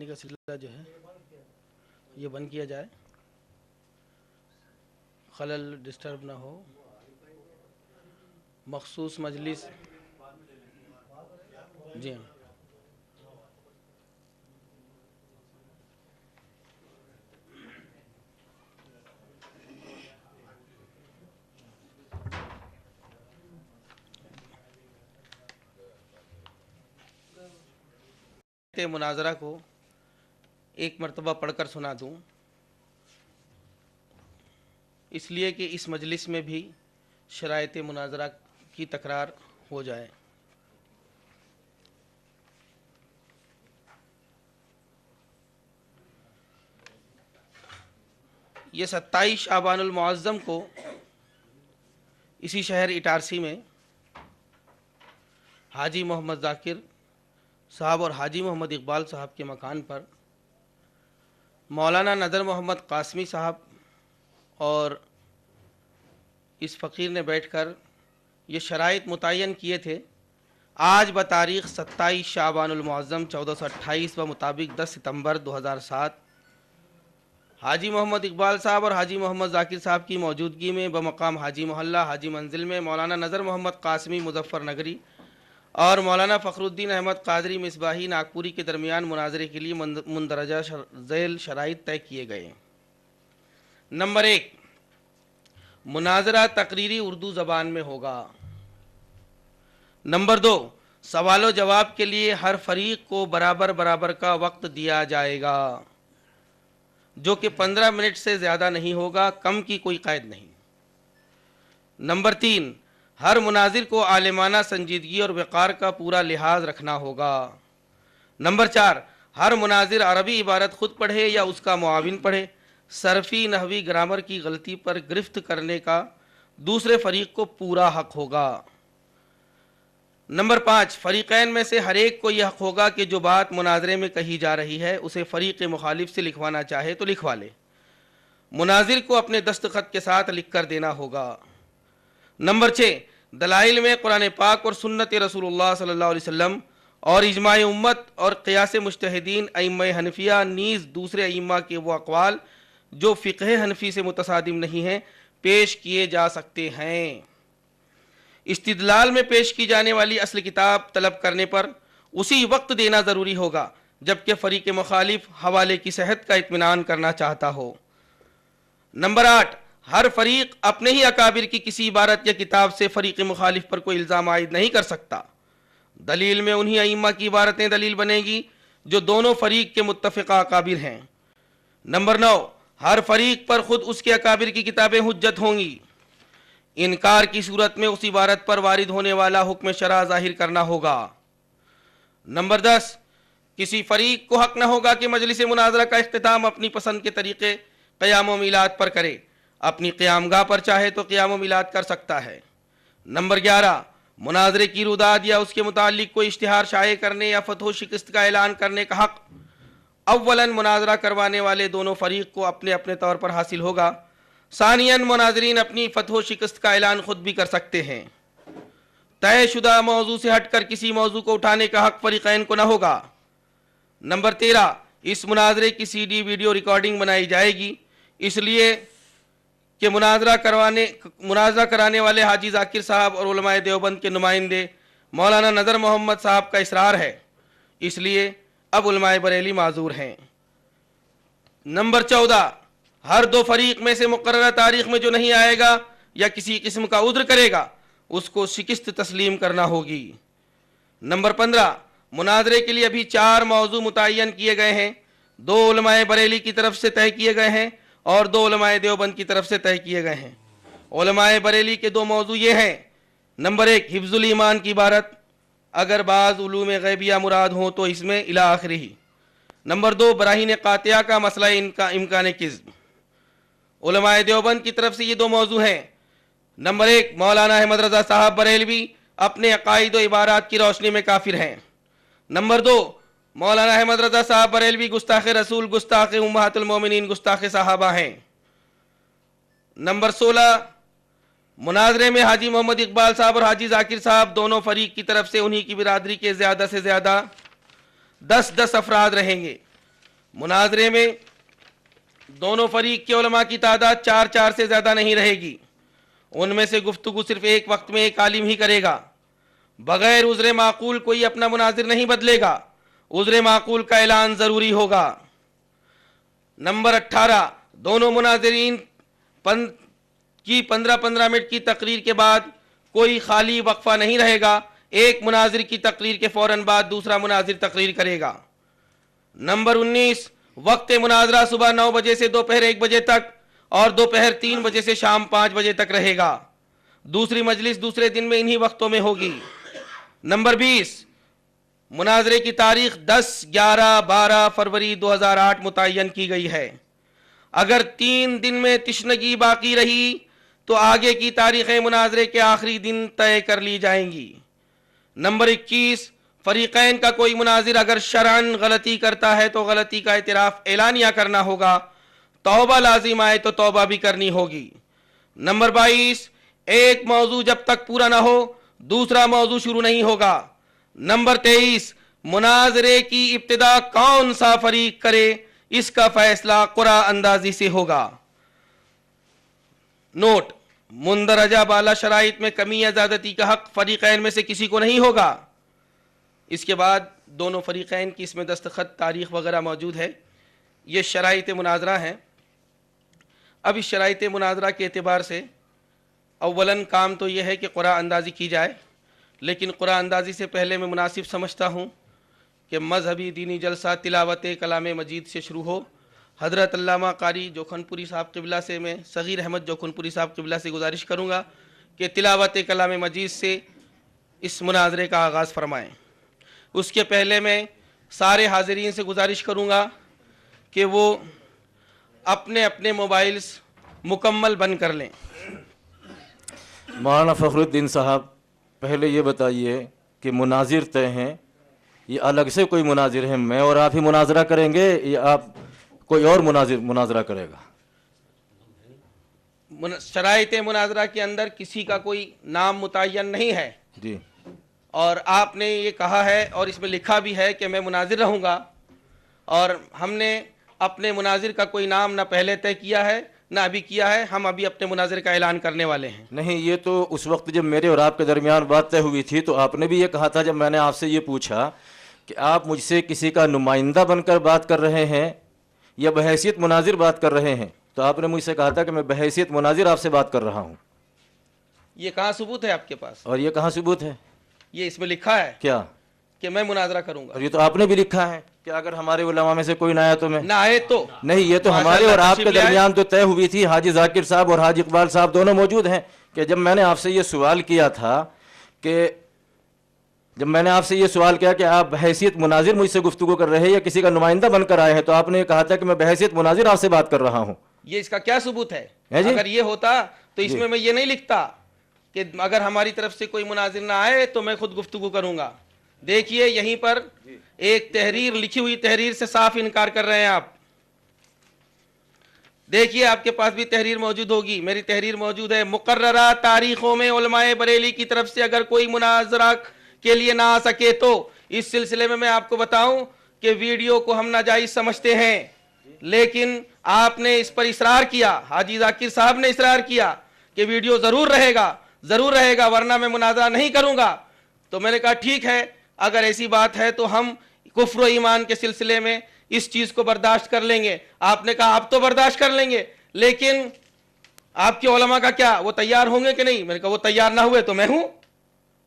کا سلسلہ جو ہے یہ بند کیا جائے، خلل ڈسٹرب نہ ہو. مخصوص مجلس جی ہاں مناظرہ کو ایک مرتبہ پڑھ کر سنا دوں، اس لیے کہ اس مجلس میں بھی شرائط مناظرہ کی تکرار ہو جائے. یہ 27 شعبان المعظم کو اسی شہر اٹارسی میں حاجی محمد ذاکر صاحب اور حاجی محمد اقبال صاحب کے مکان پر مولانا نذر محمد قاسمی صاحب اور اس فقیر نے بیٹھ کر یہ شرائط متعین کیے تھے. آج بتاریخ 27 شعبان المعظم 1428 و مطابق 10 ستمبر 2007 حاجی محمد اقبال صاحب اور حاجی محمد ذاکر صاحب کی موجودگی میں بمقام حاجی محلہ حاجی منزل میں مولانا نذر محمد قاسمی مظفر نگری اور مولانا فخر الدین احمد قادری مصباحی ناگپوری کے درمیان مناظرے کے لیے مندرجہ ذیل شرائط طے کیے گئے. نمبر 1، مناظرہ تقریری اردو زبان میں ہوگا. نمبر 2، سوال و جواب کے لیے ہر فریق کو برابر کا وقت دیا جائے گا، جو کہ 15 منٹ سے زیادہ نہیں ہوگا، کم کی کوئی قید نہیں. نمبر 3، ہر مناظر کو عالمانہ سنجیدگی اور وقار کا پورا لحاظ رکھنا ہوگا. نمبر 4، ہر مناظر عربی عبارت خود پڑھے یا اس کا معاون پڑھے. صرفی نحوی گرامر کی غلطی پر گرفت کرنے کا دوسرے فریق کو پورا حق ہوگا. نمبر 5، فریقین میں سے ہر ایک کو یہ حق ہوگا کہ جو بات مناظرے میں کہی جا رہی ہے اسے فریق مخالف سے لکھوانا چاہے تو لکھوا لے، مناظر کو اپنے دستخط کے ساتھ لکھ کر دینا ہوگا. نمبر 6، دلائل میں قرآن پاک اور سنت رسول اللہ صلی اللہ علیہ وسلم اور اجماع امت اور قیاس مجتہدین ائمہ حنفیہ نیز دوسرے ائمہ کے وہ اقوال جو فقہ حنفی سے متصادم نہیں ہیں پیش کیے جا سکتے ہیں. استدلال میں پیش کی جانے والی اصل کتاب طلب کرنے پر اسی وقت دینا ضروری ہوگا جبکہ فریق مخالف حوالے کی صحت کا اطمینان کرنا چاہتا ہو. نمبر 8، ہر فریق اپنے ہی اکابر کی کسی عبارت یا کتاب سے فریق مخالف پر کوئی الزام عائد نہیں کر سکتا. دلیل میں انہی ائمہ کی عبارتیں دلیل بنے گی جو دونوں فریق کے متفقہ اکابر ہیں. نمبر 9، ہر فریق پر خود اس کے اکابر کی کتابیں حجت ہوں گی. انکار کی صورت میں اس عبارت پر وارد ہونے والا حکم شرع ظاہر کرنا ہوگا. نمبر 10، کسی فریق کو حق نہ ہوگا کہ مجلس مناظرہ کا اختتام اپنی پسند کے طریقے قیام و میلاد پر کرے. اپنی قیام گاہ پر چاہے تو قیام و میلاد کر سکتا ہے. نمبر 11، مناظرے کی روداد یا اس کے متعلق کوئی اشتہار شائع کرنے یا فتح و شکست کا اعلان کرنے کا حق अव्वलन मुनाजरा करवाने वाले दोनों फरीक को अपने अपने तौर पर हासिल होगा। सानियन मुनाजरीन अपनी फतह शिकस्त का ऐलान खुद भी कर सकते हैं। तय शुदा मौजू से हटकर किसी मौजू को उठाने का हक फरीकैन को न होगा। नंबर 13, इस मुनाजरे की सीडी वीडियो रिकॉर्डिंग बनाई जाएगी, इसलिए कि मुनाजरा कराने वाले हाजी जाकिर साहब और उलमाए देवबंद के नुमाइंदे मौलाना नज़र मोहम्मद साहब का इसरार है, इसलिए अब उलमाए बरेली माजूर हैं। नंबर 14, हर दो फरीक में से मुकर्रर तारीख में जो नहीं आएगा या किसी किस्म का उद्र करेगा उसको शिकस्त तस्लीम करना होगी। नंबर 15, मुनाजरे के लिए अभी 4 मौजू मुतय्यन किए गए हैं। 2 उलमाए बरेली की तरफ से तय किए गए हैं और 2 उलमाए देवबंद की तरफ से तय किए गए हैं। उलमाए बरेली के 2 मौजू ये हैं। नंबर 1, हिफ्जुल ईमान की इबारत, अगर बाज़ उलूम गैबिया मुराद हो तो इसमें इला आखिरी। नंबर 2, बराहीन कातिया का मसला इम्कान किज़्ब। उलमाए देवबंद की तरफ से ये 2 मौजू हैं। नंबर 1, मौलाना अहमद रज़ा साहब बरेलवी अपने अकायद व इबारात की रोशनी में काफिर हैं। नंबर 2, मौलाना अहमद रज़ा साहब बरेलवी गुस्ताख रसूल, गुस्ताख उम्महातुल मोमिनीन, गुस्ताख साहबा हैं। नंबर 16, मुनाजरे में हाजी मोहम्मद इकबाल साहब और हाजी जाकिर साहब दोनों फरीक की तरफ से उन्हीं की बिरादरी के ज़्यादा से ज़्यादा 10-10 अफराद रहेंगे। मुनाजरे में दोनों फरीक के उलमा की तादाद 4-4 से ज़्यादा नहीं रहेगी। उनमें से गुफ्तगू सिर्फ एक वक्त में एक आलिम ही करेगा। बगैर उज़्र माकूल कोई अपना मुनाजिर नहीं बदलेगा। उज़्र माकूल का ऐलान ज़रूरी होगा। नंबर 18, दोनों मुनाजिरीन की 15-15 मिनट की तकरीर के बाद कोई खाली वक्फा नहीं रहेगा। एक मुनाजिर की तकरीर के फ़ौरन बाद दूसरा मुनाजिर तकरीर करेगा। नंबर 19, वक्त मुनाजरा सुबह 9 बजे से दोपहर 1 बजे तक और दोपहर 3 बजे से शाम 5 बजे तक रहेगा। दूसरी मजलिस दूसरे दिन में इन्हीं वक्तों में होगी। नंबर 20, मुनाजरे की तारीख 10, 11, 12 फरवरी 2008 मुतय्यन की गई है। अगर 3 दिन में तिश्नगी बाकी रही तो आगे की तारीखें मुनाजरे के आखिरी दिन तय कर ली जाएंगी। नंबर 21, फरीकैन का कोई मुनाजिर अगर शरअन गलती करता है तो गलती का इतराफ़ एलानिया करना होगा। तौबा लाजिम आए तो तौबा भी करनी होगी। नंबर 22, एक मौजू जब तक पूरा ना हो दूसरा मौजू शुरू नहीं होगा। नंबर 23, मुनाजरे की इब्तिदा कौन सा फरीक करे इसका फैसला कुरा अंदाजी से होगा। नोट, मुंदरजा बाला शराइत में कमी या ज़्यादती का हक फरीकैन में से किसी को नहीं होगा। इसके बाद दोनों फरीकैन की इसमें दस्तखत, तारीख वगैरह मौजूद है। ये शराइत मुनाजरा हैं। अब इस शराइत मुनाजरा के एतबार से अव्वलन काम तो यह है कि कुरान अंदाज़ी की जाए, लेकिन कुरान अंदाज़ी से पहले मैं मुनासिब समझता हूँ कि मजहबी दीनी जलसा तिलावत कलाम मजीद से शुरू हो। हज़रत अल्लामा कारी जोखनपुरी साहब क़िबला से मैं सग़ीर अहमद जोखनपुरी साहब क़िबला से गुजारिश करूँगा कि तिलावत कलाम मजीद से इस मुनाजरे का आगाज़ फरमाएँ। उसके पहले मैं सारे हाज़रीन से गुजारिश करूँगा कि वो अपने अपने मोबाइल्स मुकम्मल बंद कर लें। मौलाना फ़खरुद्दीन साहब, पहले ये बताइए कि मुनाजिर तय हैं, ये अलग से कोई मुनाजिर हैं, मैं और आप ही मुनाजरा करेंगे या आप कोई और मुनाजरा करेगा? शराइत मुनाजरा के अंदर किसी का कोई नाम मुतय्यन नहीं है जी, और आपने ये कहा है और इसमें लिखा भी है कि मैं मुनाजिर रहूँगा, और हमने अपने मुनाजिर का कोई नाम ना पहले तय किया है ना अभी किया है। हम अभी अपने मुनाजिर का ऐलान करने वाले हैं। नहीं, ये तो उस वक्त जब मेरे और आपके दरमियान बात तय हुई थी तो आपने भी ये कहा था, जब मैंने आपसे ये पूछा कि आप मुझसे किसी का नुमाइंदा बनकर बात कर रहे हैं या बहैसियत मुनाजिर बात कर रहे हैं, तो आपने मुझसे कहा था कि मैं बहैसियत मुनाजिर आपसे बात कर रहा हूँ। ये कहाँ सबूत है आपके पास? और ये कहाँ सबूत है? ये इसमें लिखा है क्या कि मैं मुनाजरा करूँगा। और ये तो आपने भी लिखा है कि अगर हमारे उलमा में से कोई ना आया तो मैं ना आए तो नहीं। ये तो हमारे और आपके दरमियान तो तय हुई थी। हाजी जाकिर साहब और हाजी इकबाल साहब दोनों मौजूद हैं कि जब मैंने आपसे ये सवाल किया था कि आप बहैसियत मुनाजिर मुझसे गुफ्तगू कर रहे हैं या किसी का नुमाइंदा बनकर आए हैं, तो आपने कहा था कि मैं बहैसियत मुनाजिर आपसे बात कर रहा हूँ। ये इसका क्या सबूत है? जी? अगर ये होता तो इसमें मैं ये नहीं लिखता कि अगर हमारी तरफ से कोई मुनाजिर ना आए तो मैं खुद गुफ्तगू करूँगा। देखिए यहीं पर एक तहरीर लिखी हुई तहरीर से साफ इनकार कर रहे हैं आप। देखिए आपके पास भी तहरीर मौजूद होगी, मेरी तहरीर मौजूद है। मुकर्ररा तारीखों में उलमाए बरेली की तरफ से अगर कोई मुनाजरा के लिए ना आ सके तो इस सिलसिले में मैं आपको बताऊं कि वीडियो को हम नाजायज समझते हैं, लेकिन आपने इस पर इसरार किया, हाजी जाकिर साहब ने इसरार किया कि वीडियो जरूर रहेगा वरना मैं मुनाजरा नहीं करूंगा। तो मैंने कहा ठीक है, अगर ऐसी बात है तो हम कुफ्र व ईमान के सिलसिले में इस चीज को बर्दाश्त कर लेंगे। आपने कहा आप तो बर्दाश्त कर लेंगे, लेकिन आपके उलमा का क्या, वो तैयार होंगे कि नहीं? मैंने कहा वो तैयार ना हुए तो मैं हूं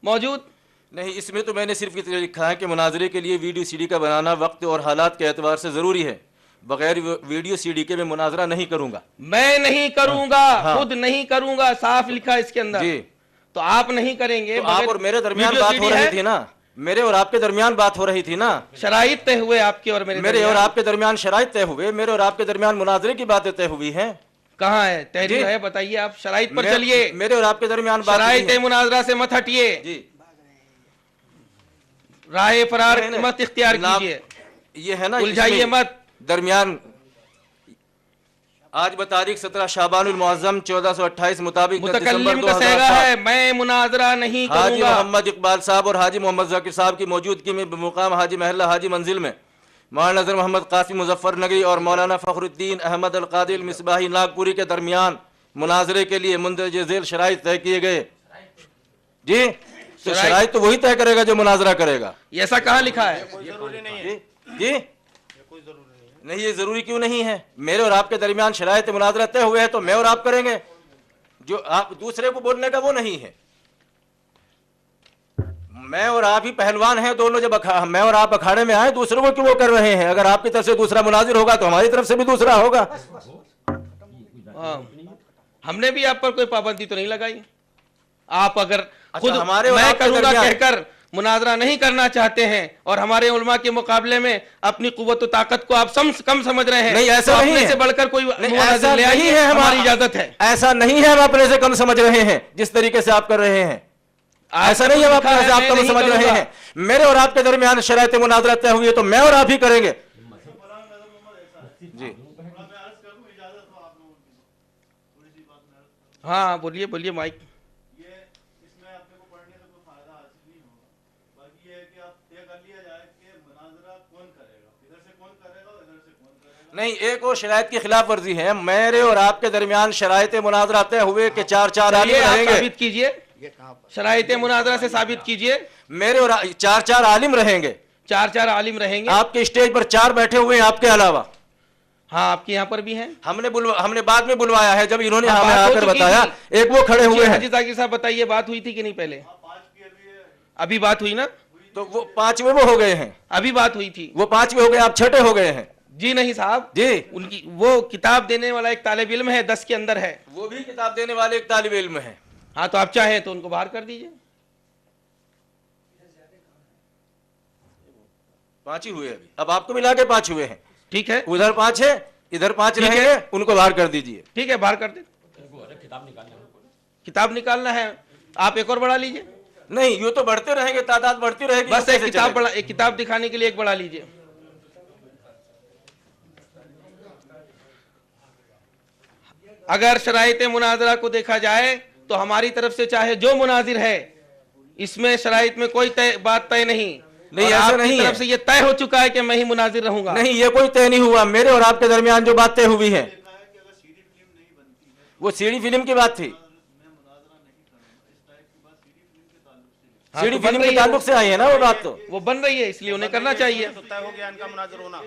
मौजूद। नहीं, इसमें तो मैंने सिर्फ इतना लिखा है कि मुनाजरे के लिए वीडियो सीडी का बनाना वक्त और हालात के एतबार से ज़रूरी है। बगैर वीडियो सीडी के मैं मुनाजरा नहीं करूंगा। मैं नहीं करूंगा, खुद नहीं करूंगा, साफ लिखा है इसके अंदर जी। तो आप नहीं करेंगे। तो आप और मेरे दरमियान बात हो रही थी ना, मेरे और आपके दरमियान बात हो रही थी ना, शराइत तय हुए आपके और मेरे और आपके दरमियान शराइत तय हुए, मेरे और आपके दरमियान मुनाजरे की बातें तय हुई हैं। कहाँ है तहरीर है? बताइए, आप शराइत पर चलिए। मेरे और आपके दरमियान बात शराइत मुनाजरा से मत हटिए जी, राह फरार मत इख्तियार कीजिए, ये है ना, उलझाइए मत। दरमियान आज बतारीख 17 शाबानुल मुअज्जम 1428 मुताबिक मुतकल्लिम का सहरा है, मैं मुनाजरा नहीं हाजी करूंगा। मोहम्मद इकबाल साहब और हाजी मोहम्मद जाकिर साहब की मौजूदगी में मुकाम हाजी महल्ला हाजी मंजिल में मौलाना नज़र मोहम्मद कासिम मुजफ्फर नगरी और मौलाना फखरुद्दीन अहमद अल कादिर मिसबाही नागपुरी के दरमियान मुनाजरे के लिए मुंदरज झेल शराइत तय किए गए। जी, तो शराइत तो वही तय करेगा जो मुनाजरा करेगा। ऐसा कहाँ लिखा है? जरूरी नहीं है जी, नहीं, ये जरूरी क्यों नहीं है? मेरे और आपके दरमियान शराइत मुनाजरा तय हुए हैं तो मैं और आप करेंगे। जो आप दूसरे को बोलने का वो नहीं है। मैं और आप ही पहलवान हैं दोनों, जब मैं और आप अखाड़े में आए दूसरों को क्यों वो कर रहे हैं? अगर आपकी तरफ से दूसरा मुनाजिर होगा तो हमारी तरफ से भी दूसरा होगा। हमने भी आप पर कोई पाबंदी तो नहीं लगाई। आप अगर खुद हमारे मैं करूंगा कहकर मुनाजरा नहीं करना चाहते हैं और हमारे उलमा के मुकाबले में अपनी कुव्वत और ताकत को आप कम समझ रहे हैं, नहीं, ऐसा तो नहीं अपने है। से बढ़कर कोई ऐसा ले नहीं आइए, है, हमारी इजाजत है। ऐसा नहीं है हम अपने से कम समझ रहे हैं जिस तरीके से आप कर रहे हैं। ऐसा नहीं है हम अपने से आप कम समझ रहे हैं। मेरे और आपके दरमियान शराइत मुनाजरा तय हुई है तो मैं और आप ही करेंगे। जी हाँ, बोलिए बोलिए माइक। नहीं, एक और शराइत की खिलाफ वर्जी है। मेरे और आपके दरमियान शराइत मुनाजरा तय हुए कि 4 आलिम रहेंगे। साबित कीजिए, शराइत मुनाजरा से साबित कीजिए। मेरे और 4 आलिम रहेंगे। 4 आलिम रहेंगे। आपके स्टेज पर 4 बैठे हुए हैं आपके अलावा। हाँ, आपके यहाँ पर भी हैं। हमने बाद में बुलवाया है, जब इन्होंने हमें बात हो आकर चुकी बताया। थी। एक वो खड़े हुए हैं। हाजी जाकिर साहब बताइए, बात हुई थी कि नहीं? पहले अभी बात हुई ना, तो वो 5वें वो हो गए हैं। अभी बात हुई थी। वो 5वें हो गए, आप 6ठे हो गए हैं। जी नहीं साहब जी, उनकी वो किताब देने वाला एक तालिब इल्म है, 10 के अंदर है। वो भी किताब देने वाले एक तालिब इल्म है। हाँ, तो आप चाहें तो उनको बाहर कर दीजिए। 5 ही हुए अभी, अब आपको मिला के 5 हुए हैं। ठीक है, उधर 5 है, इधर 5 ठीक रहेंगे, उनको बाहर कर दीजिए। ठीक है, बाहर कर दे। किताब निकालना है, आप एक और बढ़ा लीजिए। नहीं, यूं तो बढ़ते रहेंगे, तादाद बढ़ती रहेगी। बस एक किताब दिखाने के लिए एक बढ़ा लीजिए। अगर शराइत मुनाजरा को देखा जाए तो हमारी तरफ से चाहे जो मुनाजिर है, इसमें शराइत में कोई बात तय नहीं। नहीं, ऐसा नहीं है। तरफ से ये तय हो चुका है कि मैं ही मुनाजिर रहूंगा। नहीं, ये कोई तय नहीं हुआ। मेरे और आपके दरमियान जो बात तय हुई है वो सीडी फिल्म की बात थी। सीडी फिल्म के ताल्लुक से आई है ना वो बात, तो वो बन रही है, इसलिए उन्हें करना चाहिए। तय हो गया इनका मुनाजर होना।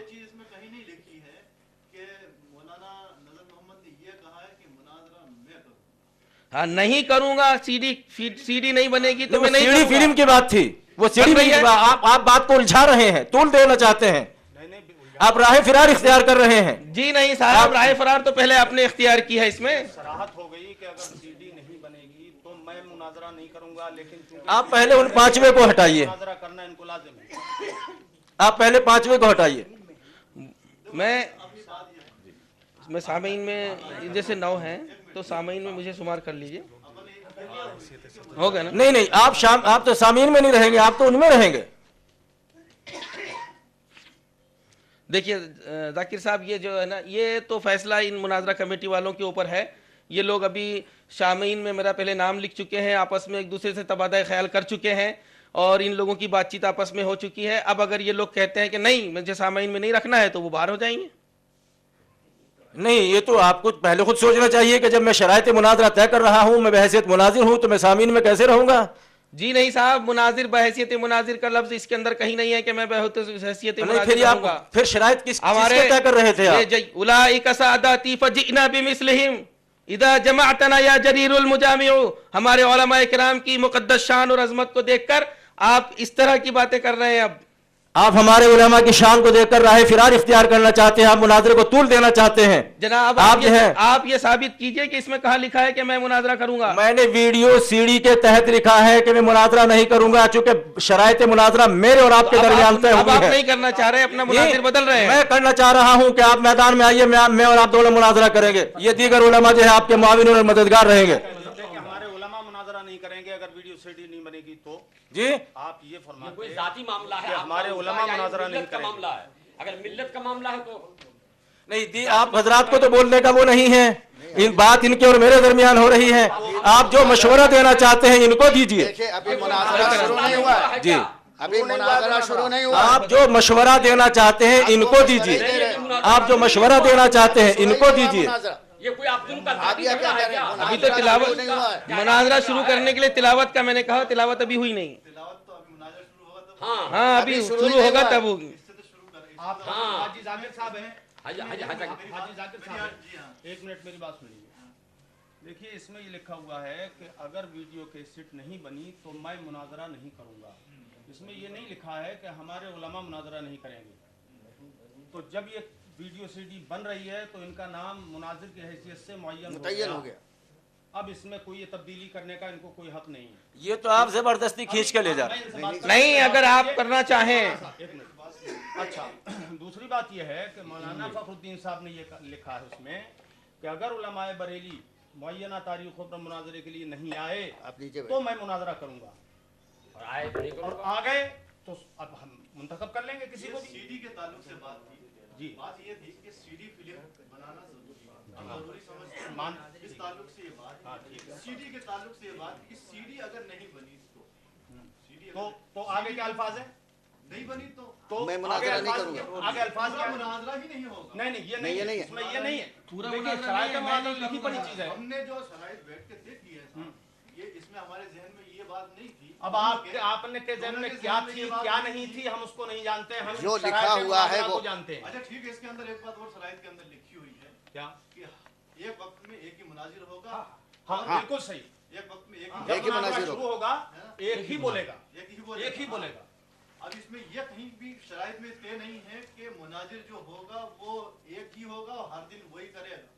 हाँ, नहीं करूंगा, सीडी नहीं बनेगी तो मैं नहीं सीडी करूंगा। फिल्म की बात थी, वो सीडी फिल्म की बात। आप बात को उलझा रहे हैं, तूल देना चाहते हैं। आप राह फिरार इख्तियार कर रहे हैं। जी नहीं साहब, राह फरार तो पहले आपने इख्तियार की है। इसमें सराहत हो गई कि अगर सीडी नहीं बनेगी तो मैं मुनाजरा नहीं करूंगा, लेकिन आप पहले उन 5वें को हटाइए। मुनाजरा करना इनको लाजिम है। आप पहले 5वें को हटाइए। मैं सामीन में जैसे 9 हैं तो सामीन में मुझे शुमार कर लीजिए, हो गया ना? नहीं, आप तो सामीन में नहीं रहेंगे, आप तो उनमें रहेंगे। देखिए जाकिर साहब, ये जो है ना, ये तो फैसला इन मुनाजरा कमेटी वालों के ऊपर है। ये लोग अभी शामीन में मेरा पहले नाम लिख चुके हैं, आपस में एक दूसरे से तबादला ख्याल कर चुके हैं और इन लोगों की बातचीत आपस में हो चुकी है। अब अगर ये लोग कहते हैं कि नहीं मुझे शामीन में नहीं रखना है तो वो बाहर हो जाएंगे। नहीं, ये तो आपको पहले खुद सोचना चाहिए कि जब मैं शराइत मुनाजरा तय कर रहा हूं, मैं बहैसियत मुनाजिर हूं, तो मैं सामीन में कैसे रहूंगा? जी नहीं साहब, मुनाजिर बहैसियत मुनाजिर का लफ्ज इसके अंदर कहीं नहीं है कि मैं बहैसियत नहीं, मुनाजिर फिर रहूंगा। आप फिर शराइत किसके हमारे तय कर रहे थे आप? उलाइका सादाती फजिना बिमिस्लिहिम इदा जमाअतना या जरीरुल मुजामिउ। हमारे उलमा इकराम की मुकद्दस शान और अजमत को देखकर आप इस तरह की बातें कर रहे हैं। अब आप हमारे उलमा की शान को देखकर राह फिरार इख्तियार करना चाहते हैं, आप मुनाजरे को तूल देना चाहते हैं। जनाब आप जो है आप ये साबित कीजिए कि इसमें कहाँ लिखा है कि मैं मुनाजरा करूंगा। मैंने वीडियो सीडी के तहत लिखा है कि मैं मुनाजरा नहीं करूंगा, चूंकि शराइत मुनाजरा मेरे और आपके दरमियान तय हुई है। आप नहीं करना चाह रहे, अपना मुनाजिर बदल रहे हैं। मैं करना चाह रहा हूं कि आप मैदान में आइए, मैं और आप दोनों मुनाजरा करेंगे। ये दीगर उलमा जो है आपके मुआविन और मददगार रहेंगे। हमारे उलमा मुनाजरा नहीं करेंगे अगर वीडियो सीडी नहीं बनेगी तो। जी आप ये फरमाते कोई जाती मामला है, हमारे उलमा मुनाजरा नहीं का मामला है। अगर मिल्लत का मामला है तो नहीं, आप हजरात को तो बोलने का वो नहीं है। इन बात इनके और मेरे दरमियान हो रही है। आप जो मशवरा देना चाहते हैं इनको दीजिए। देखिए अभी मुनाजरा शुरू नहीं हुआ है। जी, अभी मुनाजरा शुरू नहीं हुआ। आप जो मशवरा देना चाहते हैं इनको दीजिए। आप जो मशवरा देना चाहते हैं इनको दीजिए। ये कोई आप का आप ये क्या कह रहे हैं? अभी तो तिलावत नहीं हुआ है। मुनाजरा शुरू करने के लिए तिलावत का मैंने कहा, तिलावत अभी हुई नहीं। हाँ अभी शुरू होगा तब होगी। आप हाजी जाकिर साहब हैं। हाजी जाकिर साहब, एक मिनट मेरी बात सुनिए। देखिए इसमें ये लिखा हुआ है कि अगर वीडियो कैसेट नहीं बनी तो मैं मुनाजरा नहीं करूंगा। इसमें ये नहीं लिखा है कि हमारे उलमा मुनाजरा नहीं करेंगे। तो जब ये वीडियो सीडी बन रही है तो इनका नाम मुनाजिर की हैसियत से मुअय्यन हो गया। अब इसमें कोई ये तब्दीली करने का इनको कोई हक नहीं है। ये तो आप जबरदस्ती खींच के ले जा रहे हैं। नहीं, अगर आप करना चाहें। अच्छा, दूसरी बात यह है कि मौलाना फखरुद्दीन साहब ने ये लिखा है उसमें कि अगर उलमाए बरेली मुअय्यना तारीखों पर मुनाजरे के लिए नहीं आए तो मैं मुनाजरा करूंगा, और आ गए तो अब हम मुंतखब कर लेंगे किसी को भी। सीडी के ताल्लुक से बात थी जी, बात ये थी कि सीडी फिल्म बनाना जरूरी है। जरूरी समझ मान इस ताल्लुक से ये बात। हाँ ठीक है। सीडी के ताल्लुक से ये बात कि सीडी अगर नहीं बनी तो सीडी तो आगे क्या अल्फाज है? नहीं बनी तो मैं मुनाजरा नहीं करूंगा। आगे अल्फाज पूरा मुनाजरा ही नहीं होगा। नहीं ये नहीं है, इसमें ये नहीं है। पूरा देखिए मुनाजरा शराइत नहीं है, मुनाजरा मैं लिखी पड़ी चीज है। हमने जो शराइत बैठ के देख ली है साहब, ये इसमें हमारे जहन में ये बात नहीं थी। अब आपने के जहन में क्या थी क्या नहीं थी हम उसको नहीं जानते हैं। हम जो शराइत लिखा हुआ है मुनाजरा वो को जानते हैं। अच्छा ठीक है, इसके अंदर एक बात और शराइत के अंदर लिखी हुई है क्या? कि एक वक्त में एक ही मुनाजिर होगा। हाँ बिल्कुल सही। एक वक्त में एक एक ही मुनाजिर शुरू होगा, एक ही बोलेगा, ही एक ही बोलेगा। अब इसमें यह कहीं भी शराइत में तय नहीं है कि मुनाजिर जो होगा वो एक ही होगा और हर दिन वही करेगा।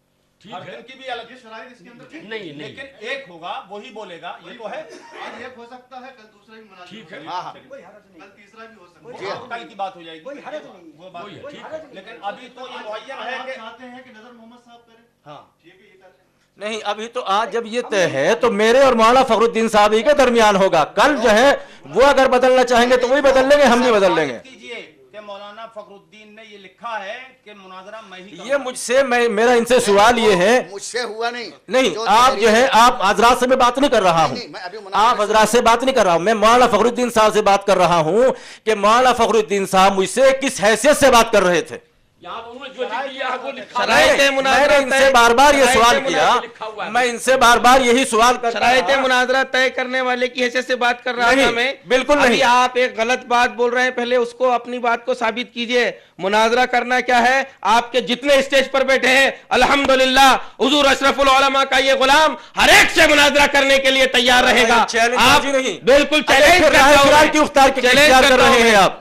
हर दिन की भी अलग ये शराइत इसके अंदर नहीं लेकिन एक होगा वही बोलेगा, ये तो है। आज एक हो सकता है, कल दूसरा भी मुनाजिर ठीक है। होगा। हाँ हाँ कल तीसरा भी हो सकता वो है। कल की बात हो जाएगी, वो बात वही है, है। ठीक है। लेकिन अभी तो ये मुअय्यन आप है कि चाहते हैं कि नजर मोहम्मद साहब करें, हाँ ठीक है, ये कर लें। नहीं, अभी तो आज जब ये तय है तो मेरे और मौलाना फखरुद्दीन साहब ही के दरमियान होगा। कल जो है वो अगर बदलना चाहेंगे तो वही बदल लेंगे, हम भी बदल लेंगे। कीजिए कि मौलाना फखरुद्दीन ने ये लिखा है कि मुनाजरा मैं ही ये मुझसे मेरा इनसे सवाल ये है। मुझसे हुआ नहीं। नहीं, जो आप जो है तहरीर- आप हजरात से मैं बात नहीं कर रहा हूँ। नहीं, मैं अभी मुनाजरा आप हजरात से बात नहीं कर रहा हूँ, मैं मौलाना फखरुद्दीन साहब से बात कर रहा हूँ कि मौलाना फखरुद्दीन साहब मुझसे किस हैसियत से बात कर रहे थे। यहाँ उन्होंने जो लिख दिया है वो लिखा हुआ शराइत है। मुनाजरा मैंने इनसे बार बार ये सवाल लिखा हुआ किया, है। मैं इनसे बार बार यही सवाल करता शराइत रहा। मुनाजरा तय करने वाले की हैसियत से बात कर रहा नहीं, था मैं। बिल्कुल अभी नहीं। आप एक गलत बात बोल रहे हैं, पहले उसको अपनी बात को साबित कीजिए। मुनाजरा करना क्या है? आपके जितने स्टेज पर बैठे हैं अल्हम्दुलिल्लाह हुजूर अशरफुल उलमा का ये गुलाम हर एक से मुनाजरा करने के लिए तैयार रहेगा। चैलेंज आप नहीं, बिल्कुल चैलेंज फिर करता राय हूं फिरार मैं। की उख्तार की चैलेंज इख्तियार कर करता रहे हूं हैं मैं। आप।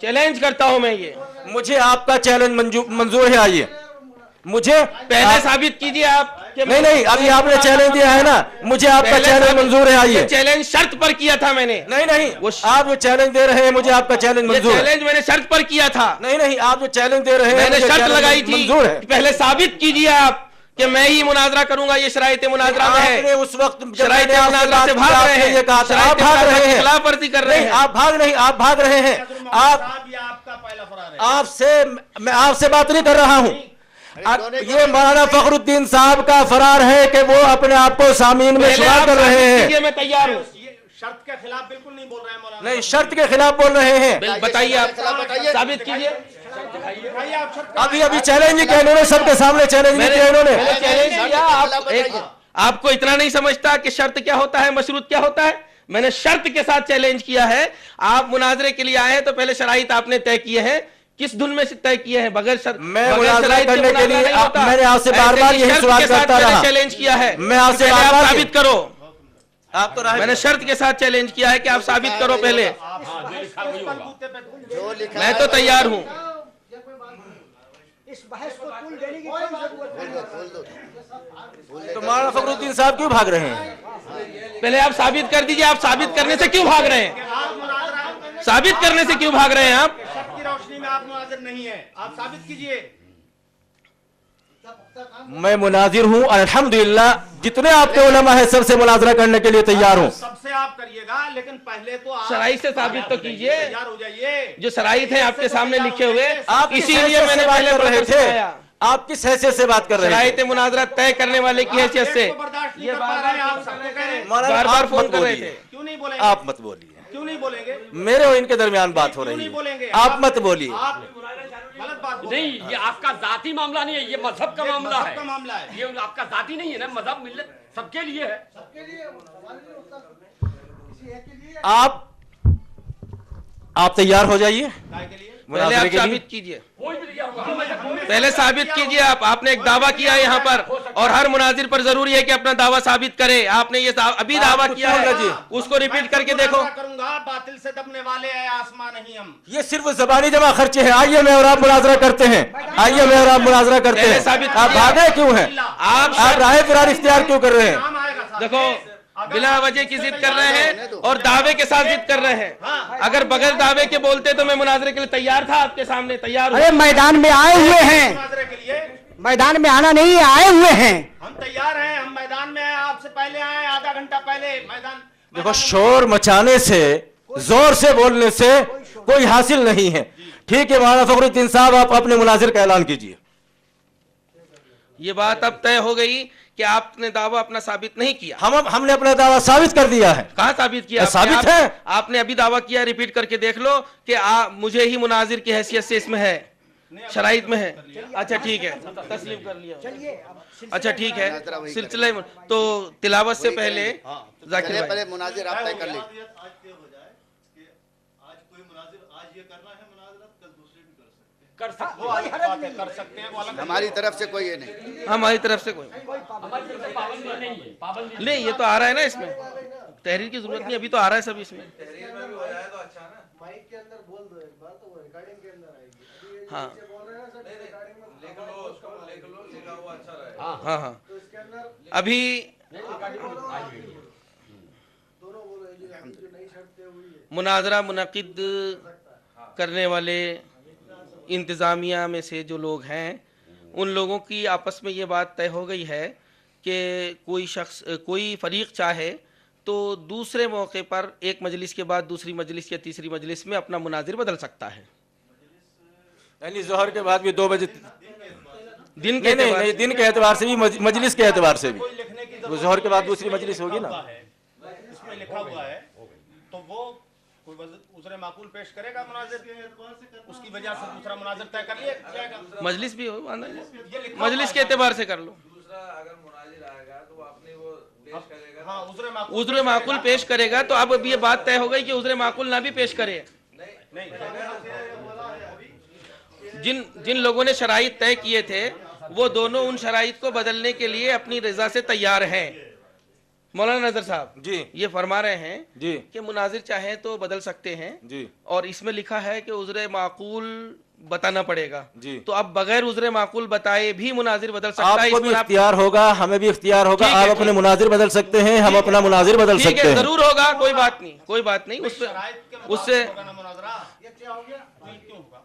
चैलेंज करता हूं मैं ये। मुझे आपका चैलेंज मंजूर है। आइए मुझे पहले साबित कीजिए आप कि नहीं, अभी आपने चैलेंज दिया है ना, मुझे आपका पहले चैलेंज साबित- मंजूर है। आइए। ये चैलेंज शर्त पर किया था मैंने। नहीं, आप जो चैलेंज दे रहे हैं मुझे आपका चैलेंज ये मंजूर है। चैलेंज मैंने शर्त पर किया था। नहीं, आप जो चैलेंज दे रहे हैं मैंने मुझे शर्त चैलेंज लगाई थी, मंजूर है। पहले साबित कीजिए आप कि मैं ही मुनाजरा करूंगा, ये शराइत मुनाजरा में आपने है। उस वक्त जब शराइत मैंने आपसे मुनाजरा बात से की, भाग रहे आपने हैं, ये कहा था, शराइत आप भाग मुनाजरा रहे की हैं, खिलाफ वर्जी कर रहे नहीं, हैं। आप भाग नहीं, आप भाग रहे हैं। आप साहब, ये आपका पहला फरार है। आपसे मैं आपसे बात नहीं कर रहा हूं। ये मौलाना फखरुद्दीन साहब का फरार है कि वो अपने आप को सामीन में पहले शुमार आप कर रहे साबित हैं। कीजिए, मैं तैयार हूँ। ये शर्त के खिलाफ बिल्कुल नहीं बोल रहे हैं मौलाना। नहीं, शर्त के खिलाफ बोल रहे हैं। बताइए, आप बताइए। साबित कीजिए। दिखाइए आप शर्त। अभी अभी चैलेंज किया इन्होंने, सबके सामने चैलेंज किया इन्होंने। मैंने चैलेंज शर्त किया। के आप खिलाफ एक बताइए। आपको इतना नहीं समझता कि शर्त क्या होता है, मशरूत क्या होता है? मैंने शर्त के साथ चैलेंज किया है। आप मुनाजरे के लिए आए हैं तो पहले शराइत आपने तय किए हैं, किस धुन में से तय किए हैं? बगैर शर्त, मैं बगैर मुनाजरा शराइत के करने के मुनाजरा लिए नहीं होता। मैंने आपसे ऐसे बार-बार ही यही शर्त सवाल के साथ करता मैंने रहा। चैलेंज किया है। मैं आपसे पहले आप बार-बार साबित करो। आप तो मैंने शर्त के साथ चैलेंज किया है कि आप साबित करो पहले। जो लिखा मैं है तो तैयार हूं। इस बहस को तुल देने की कोई जरूरत नहीं है। बोल दो। तो मौलाना फखरुद्दीन साहब क्यों भाग रहे हैं? पहले आप साबित कर दीजिए। आप साबित करने से क्यों भाग रहे हैं? आप मुनाजरा साबित करने से क्यों भाग रहे हैं आप? शर्त की रोशनी में आप मुनाजिर नहीं है, आप साबित कीजिए। मैं मुनाजिर हूं, अल्हम्दुलिल्लाह। जितने आपके उलमा है सबसे मुनाजरा करने के लिए तैयार हूं। सबसे आप करिएगा, लेकिन पहले तो आप शराइत से साबित तो कीजिए। तैयार हो जाइए। जो शराइत है आपके सामने लिखे हुए, आप किस इसीलिए हैसियत मैंने से बात पहले कर रहे प्रश्न थे? उठाया। आप किस हैसियत से बात कर रहे शराइत थे? मुनाजरा तय करने वाले की हैसियत से एक को बर्दाश्त नहीं ये कर पा रहे हैं, आप सबको कह रहे हैं। मौलाना, बार बार आप फोन मत कर रहे बोलिए। थे। क्यों नहीं बोलेंगे? आप मत बोलिए। क्यों नहीं बोलेंगे? मेरे और इनके दरमियान बात हो क्यों रही नहीं बोलेंगे? है। आप मत बोलिए। आप गलत बात बोल रहे हैं। नहीं, ये आपका जाती मामला नहीं है, ये मजहब का ये मामला मजहब है। का मामला है। ये आपका जाती नहीं है ना, मजहब मिल्लत सबके लिए है। आप तैयार हो जाइए काय के लिए? पहले मुनाजरे आप के लिए। साबित कीजिए। कोई भी लिया होगा, हम ऐसा कोई भी- पहले साबित कीजिए। आपने एक दावा किया है यहाँ पर, और हर मुनाजिर पर जरूरी है कि अपना दावा साबित करे। आपने ये अभी दावा आप किया कुछ है, बोल रहे उसको रिपीट करके देखो। मुनाजरा करूंगा, बातिल से दबने वाले हैं आसमान नहीं हम। ये सिर्फ जबानी जमा खर्चे हैं। आइए मैं और आप मुनाजरा करते हैं। आइए मैं और आप मुनाजरा करते पहले हैं। साबित आप कीजिए। भागे क्यों हैं? आप राह फिरार इख्तियार क्यों कर रहे हैं? नाम आएगा साहब। देखो, बिना वजह की जिद कर रहे हैं और दावे के साथ जिद कर रहे हैं। अगर बगैर दावे के बोलते तो मैं मुनाजरे के लिए तैयार था, आपके सामने तैयार हूं। अरे मैदान में आए हुए हैं, मुनाजरे के लिए मैदान में आना नहीं है, आए हुए हैं। हम तैयार हैं। हम मैदान में आए, आपसे पहले आए, आधा घंटा पहले मैदान। देखो, शोर मचाने से, जोर से बोलने से कोई हासिल नहीं है। ठीक है मौलाना फखरुद्दीन साहब, आप अपने मुनाजिर का ऐलान कीजिए। ये बात अब तय हो गई कि आपने दावा अपना साबित नहीं किया। हमने अपना दावा साबित कर दिया है। कहाँ साबित किया? साबित आपने? है। आपने अभी दावा किया, रिपीट करके देख लो कि मुझे ही मुनाजिर की हैसियत से इसमें है, शराइत में है। अच्छा ठीक है, तस्लीम कर लिया। अच्छा ठीक है, सिलसिले में तो तिलावत से पहले जाकिर चलिए भाई, पहले मुनाजिर आप तय कर ली। आज तय हो जाए कि आज कोई मुनाजिर आज ये करना है मुनाजरा, कल दूसरे भी कर सकते हैं। कर सकते वो अलग बात है, कर सकते हैं वो अलग। हमारी तरफ से कोई ये नहीं। हमारी तरफ से कोई हमारी तरफ से पाबंदी नहीं है, पाबंदी नहीं। ये तो आ रहा है ना इसमें, तहरीर की जरूरत नहीं, अभी तो आ रहा है सब इसमें। हाँ हाँ हाँ, अभी मुनाजरा मुनक़िद करने वाले इंतज़ामिया में से जो लोग हैं, उन लोगों की आपस में ये बात तय हो गई है कि कोई फ़रीक़ चाहे तो दूसरे मौके पर एक मजलिस के बाद दूसरी मजलिस या तीसरी मजलिस में अपना मुनाजिर बदल सकता है। यानी जोहर के बाद भी 2 बजे दिन के नहीं, एतबार नहीं, दिन के एतबार से भी, मजलिस के एतबार से भी। कोई लिखने की वो जोहर के बाद दूसरी मजलिस होगी ना। इसमें लिखा हुआ है तो वो कोई दूसरे माकूल पेश करेगा मुनाजिर के एतबार से, उसकी वजह से दूसरा मुनाजिर तय कर लिया जाएगा। मजलिस भी हो, वादा नहीं। ये लिखा हुआ मजलिस है। के एतबार से कर लो। हाँ, उजरे माकूल उज़्र माकुल पेश करेगा तो अब ये बात तय हो गई कि उज़्र माकुल ना भी पेश करे। जिन लोगों ने शराइत तय किए थे वो दोनों उन शराइत को बदलने के लिए अपनी रजा से तैयार हैं। मौलाना नजर साहब जी ये फरमा रहे हैं जी कि मुनाजिर चाहे तो बदल सकते हैं जी और इसमें लिखा है कि उज़्र माकुल बताना पड़ेगा। जी। तो अब बगैर उज़्र माकुल बताए भी मुनाजिर बदल सकता है। आपको इस भी पर आप इख्तियार होगा, हमें भी इख्तियार होगा। ठीक है, आप अपने ठीक। मुनाजिर बदल सकते हैं, हम अपना मुनाजिर बदल ठीक सकते है, हैं। जरूर होगा, कोई बात नहीं, कोई बात नहीं। शराइत के मुताबिक उससे होगा ना मुनाजरा। ये क्या हो गया? क्यों होगा?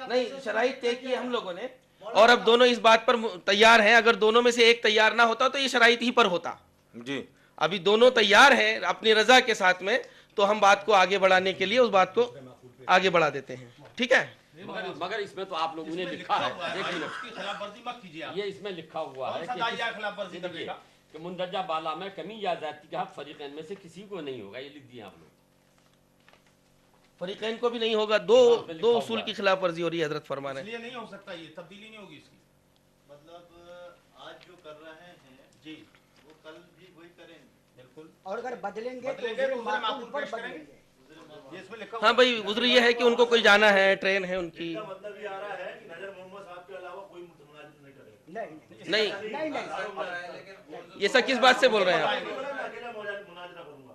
नहीं, शराइत तय की है हम लोगों ने اور اب دونوں اس بات پر تیار ہیں. اگر دونوں میں سے ایک تیار نہ ہوتا تو یہ شرائط ہی پر ہوتا. جی ابھی دونوں تیار ہیں اپنی رضا کے ساتھ میں, تو ہم بات کو آگے بڑھانے کے لیے اس بات کو آگے بڑھا دیتے ہیں. ٹھیک ہے, مگر اس میں تو آپ لوگوں نے لکھا ہے, دیکھیے اس کی خلاف ورزی مت کیجیے آپ. یہ اس میں لکھا ہوا ہے کون سا داعیہ خلاف ورزی کرنے کا؟ کہ مندرجہ بالا میں کمی یا زیادتی کا حق فریقین میں سے کسی کو نہیں ہوگا. یہ لکھ دیا آپ لوگ. فریقین کو بھی نہیں ہوگا. دو اصول کی خلاف ورزی ہو رہی ہے حضرت فرما رہے ہیں. اس لیے نہیں ہو سکتا, یہ تبدیلی نہیں ہوگی اس کی. مطلب آج جو کر رہے ہیں جی وہ کل بھی وہی کریں گے. بالکل اور اگر بدلیں گے بدلیں گے تو تو معقول پر پیش کریں بدلیں گے. گے. یہ اس میں لکھا ہاں بھائی, عذر یہ ہے کہ ان کو کوئی جانا ہے, ٹرین ہے ان کی. مطلب یہ آ رہا ہے کہ نظر محمد صاحب کے علاوہ کوئی مناظر نہیں کرے گا. نہیں نہیں, نہیں نہیں یہ سب کس بات سے بول رہے ہیں آپ؟ میں اکیلا مناظرہ کروں گا.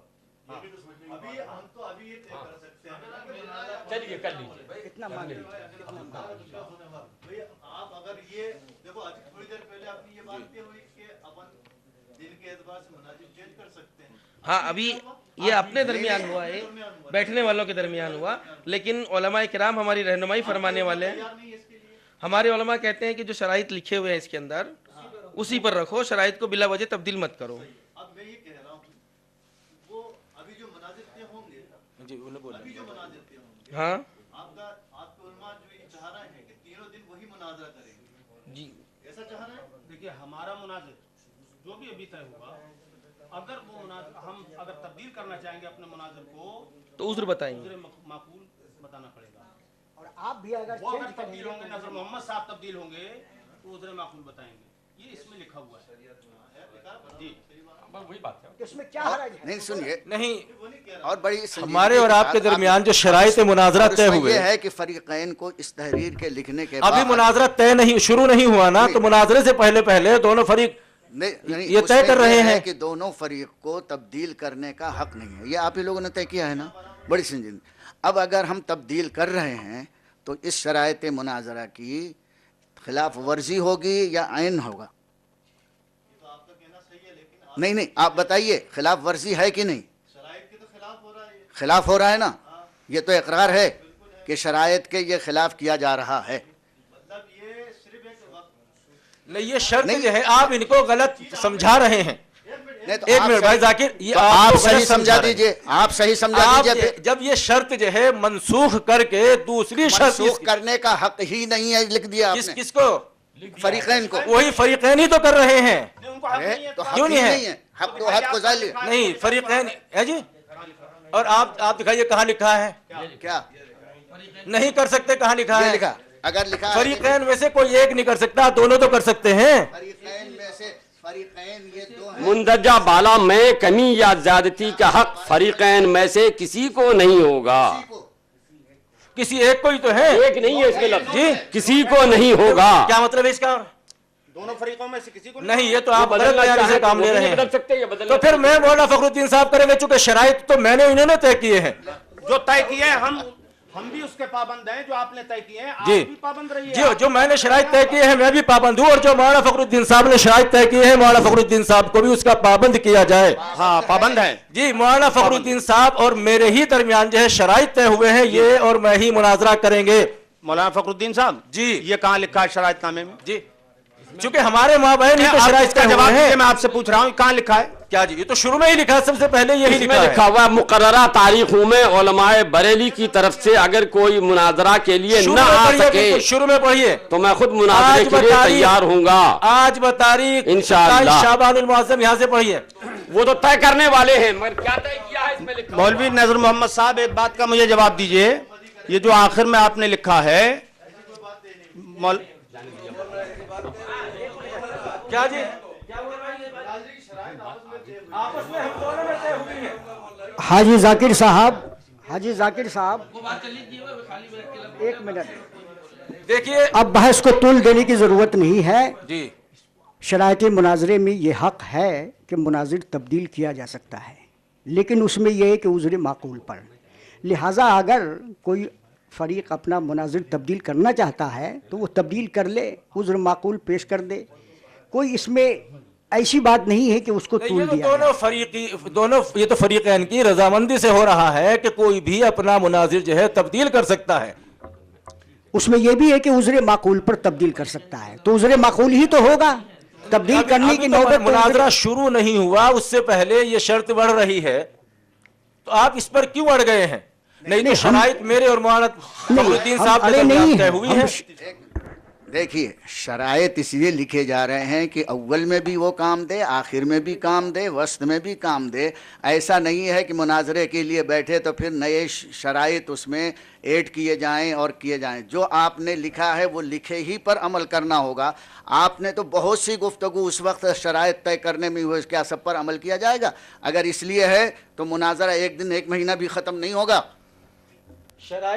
یہ بھی تو سمجھنے کی ابھی ہم تو ابھی یہ طے کر سکتے ہیں نا کہ مناظرہ- چلیے کر لیجیے. کتنا مان لیجیے. بھئی آپ اگر یہ دیکھو ابھی تھوڑی دیر پہلے اپنی یہ بات ہوئی کہ اپن دن کے اعتبار سے مناظر چینج کر سکتے ہیں. ہاں, ابھی یہ اپنے درمیان ہوا ہے, بیٹھنے والوں کے درمیان ہوا, لیکن علماء کرام ہماری رہنمائی فرمانے والے ہیں. تیار نہیں ہے اس کے لیے. ہمارے علماء کہتے ہیں کہ جو شرائط لکھے ہوئے ہیں اس کے اندر اسی پر رکھو, شرائط کو بلا وجہ تبدیل مت کرو. اب میں یہ کہہ رہا ہوں وہ ابھی جو مناظر طے ہوں گے, جی انہیں بولا. ابھی جو مناظر طے ہوں گے, ہاں آپ کے علماء جو یہ چاہ رہے ہیں کہ تینوں دن وہی مناظرہ کریں گے, جی, ایسا چاہ رہے ہیں؟ دیکھیے ہمارا مناظر جو بھی ابھی طے ہوگا, اگر وہ مناظر ہم اگر تبدیل کرنا چاہیں گے اپنے مناظر کو تو عذر بتائیں گے. عذر معقول بتانا پڑے گا. اور آپ بھی اگر وہ اگر چینج کریں تبدیل گے ہوں گے, نظر محمد صاحب تبدیل ہوں گے تو عذر معقول بتائیں گے. یہ اس میں لکھا ہوا ہے. جی بس وہی بات ہے. تو اس میں کیا حرج ہے؟ نہیں سنیے, نہیں, اور بڑی سنجیدگی ہمارے اور آپ کے ساتھ درمیان جو شرائط مناظرہ اور اس طے میں ہوئے, یہ ہے کہ فریقین کو اس تحریر کے لکھنے کے ابھی بعد مناظرہ طے نہیں شروع نہیں ہوا نا, تو مناظرے سے پہلے دونوں فریق نہیں, یہ اس طے میں کر رہے ہے ہیں کہ دونوں فریق کو تبدیل کرنے کا حق نہیں ہے. یہ آپ ہی لوگوں نے طے کیا ہے نا, بڑی سنجیدگی. اب اگر ہم تبدیل کر رہے ہیں تو اس شرائط مناظرہ کی خلاف ورزی ہوگی یا عین ہوگا؟ تو آپ کا کہنا صحیح ہے, لیکن نہیں, آپ بتائیے خلاف ورزی ہے کہ نہیں؟ شرائط کے تو خلاف ہو رہا ہے. خلاف ہو رہا ہے نا, یہ تو اقرار ہے کہ شرائط کے یہ خلاف کیا جا رہا ہے. مطلب یہ صرف ایک وقت نہیں, یہ شرط جو ہے آپ ان کو غلط سمجھا رہے ہیں. نہیں تو ایک آپ منٹ صحیح- بھائی ذاکر, یہ تو آپ کو صحیح غلط سمجھا رہے ہیں. دیجئے, آپ صحیح سمجھا آپ دیجئے. جب یہ شرط جو ہے منسوخ کر کے دوسری شرط منسوخ کرنے کا حق ہی نہیں ہے, لکھ دیا آپ نے کس کو, فریقین کو. وہی فریقین ہی تو کر رہے ہیں. ان کو حق نہیں ہے تو حق کیوں ہی نہیں ہے؟ نہیں ہے, حق تو حق گزار لیا. نہیں, فریقین ہے جی. اور آپ دکھائیے کہاں لکھا ہے, کیا نہیں کر سکتے, کہاں لکھا یہ ہے؟ لکھا, اگر لکھا ہے کہ فریقین میں سے کوئی ایک نہیں کر سکتا, دونوں تو کر سکتے ہیں. فریقین میں سے فریقین یہ دو ہیں. مندرجہ بالا میں کمی یا زیادتی کا حق فریقین میں سے کسی کو نہیں ہوگا. کسی ایک کو ہی تو ہے. ایک نہیں ہے اس کے لفظ, جی, کسی کو نہیں ہوگا. کیا مطلب ہے اس کا؟ دونوں فریقوں میں سے کسی کو نہیں, یہ تو آپ غلط بدلنا بیان سے چاہے کام تو لے وہ بھی رہے نہیں بدل ہیں. سکتے, یہ بدلنا تو پھر میں مولانا فخر الدین صاحب کریں گے, چونکہ شرائط تو میں نے انہوں نے طے کیے ہیں. جو طے کیے ہیں ہم بھی اس کے پابند ہیں, جو آپ نے طے کیے ہیں آپ جی. بھی پابند رہیے. جی, جو میں نے شرائط طے کیے ہیں میں بھی پابند ہوں, اور جو مولانا فخر الدین صاحب نے شرائط طے کیے ہیں مولانا فخر الدین صاحب کو بھی اس کا پابند کیا جائے. ہاں پابند ہیں. جی, مولانا فخر الدین صاحب اور میرے ہی درمیان جو ہے شرائط طے ہوئے ہیں, یہ اور میں ہی مناظرہ کریں گے. مولانا فخر الدین صاحب جی. یہ کہاں لکھا ہے شرائط نامے میں؟ جی, چونکہ ہمارے مابین ہی تو آپ شرائط اس کا طے جواب ہوئے دیجیے, ہیں. میں آپ سے پوچھ رہا ہوں کہاں لکھا ہے؟ کیا جی, یہ تو شروع میں ہی لکھا ہے, سب سے پہلے یہی اس میں لکھا لکھا ہے. ہوا ہے مقررہ تاریخوں میں علماء بریلی کی طرف سے اگر کوئی مناظرہ کے لیے نہ آ سکے شروع میں پڑھیے. تو میں خود مناظرے کے لیے تیار ہوں گا. آج بتاریخ انشاءاللہ. شعبان المعظم, یہاں سے پڑھیے. وہ تو طے کرنے والے ہیں, مگر کیا طے کیا ہے اس میں لکھا ہوا ہے؟ مولوی نظر محمد صاحب ایک بات کا مجھے جواب دیجئے, یہ جو آخر میں آپ نے لکھا ہے کیا جی, حاجی ذاکر صاحب, ایک منٹ, دیکھیے اب بحث کو طول دینے کی ضرورت نہیں ہے. جی, شرائط مناظرے میں یہ حق ہے کہ مناظر تبدیل کیا جا سکتا ہے, لیکن اس میں یہ ہے کہ عذر معقول پر. لہٰذا اگر کوئی فریق اپنا مناظر تبدیل کرنا چاہتا ہے تو وہ تبدیل کر لے, عذر معقول پیش کر دے. کوئی اس میں ایسی بات نہیں ہے کہ اس کو یہ طول تو دیا دونوں یہ تو فریقین کی رضامندی سے ہو رہا ہے کہ کوئی بھی اپنا مناظر جو ہے تبدیل کر سکتا ہے. اس میں یہ بھی ہے کہ عذر معقول پر تبدیل کر سکتا ہے، تو عذر معقول ہی تو ہوگا، تبدیل کرنے کی نوبت تو مناظرہ شروع نہیں ہوا، اس سے پہلے یہ شرط بڑھ رہی ہے، تو آپ اس پر کیوں اڑ گئے ہیں؟ نہیں تو شرائط میرے اور مولانا فخر الدین صاحب کے درمیان طے ہوئی ہیں۔ دیکھیے شرائط اس لیے لکھے جا رہے ہیں کہ اول میں بھی وہ کام دے، آخر میں بھی کام دے، وسط میں بھی کام دے۔ ایسا نہیں ہے کہ مناظرے کے لیے بیٹھے تو پھر نئے شرائط اس میں ایڈ کیے جائیں اور کیے جائیں۔ جو آپ نے لکھا ہے وہ لکھے ہی پر عمل کرنا ہوگا۔ آپ نے تو بہت سی گفتگو اس وقت شرائط طے کرنے میں ہوئے، کیا سب پر عمل کیا جائے گا؟ اگر اس لیے ہے تو مناظرہ ایک دن ایک مہینہ بھی ختم نہیں ہوگا۔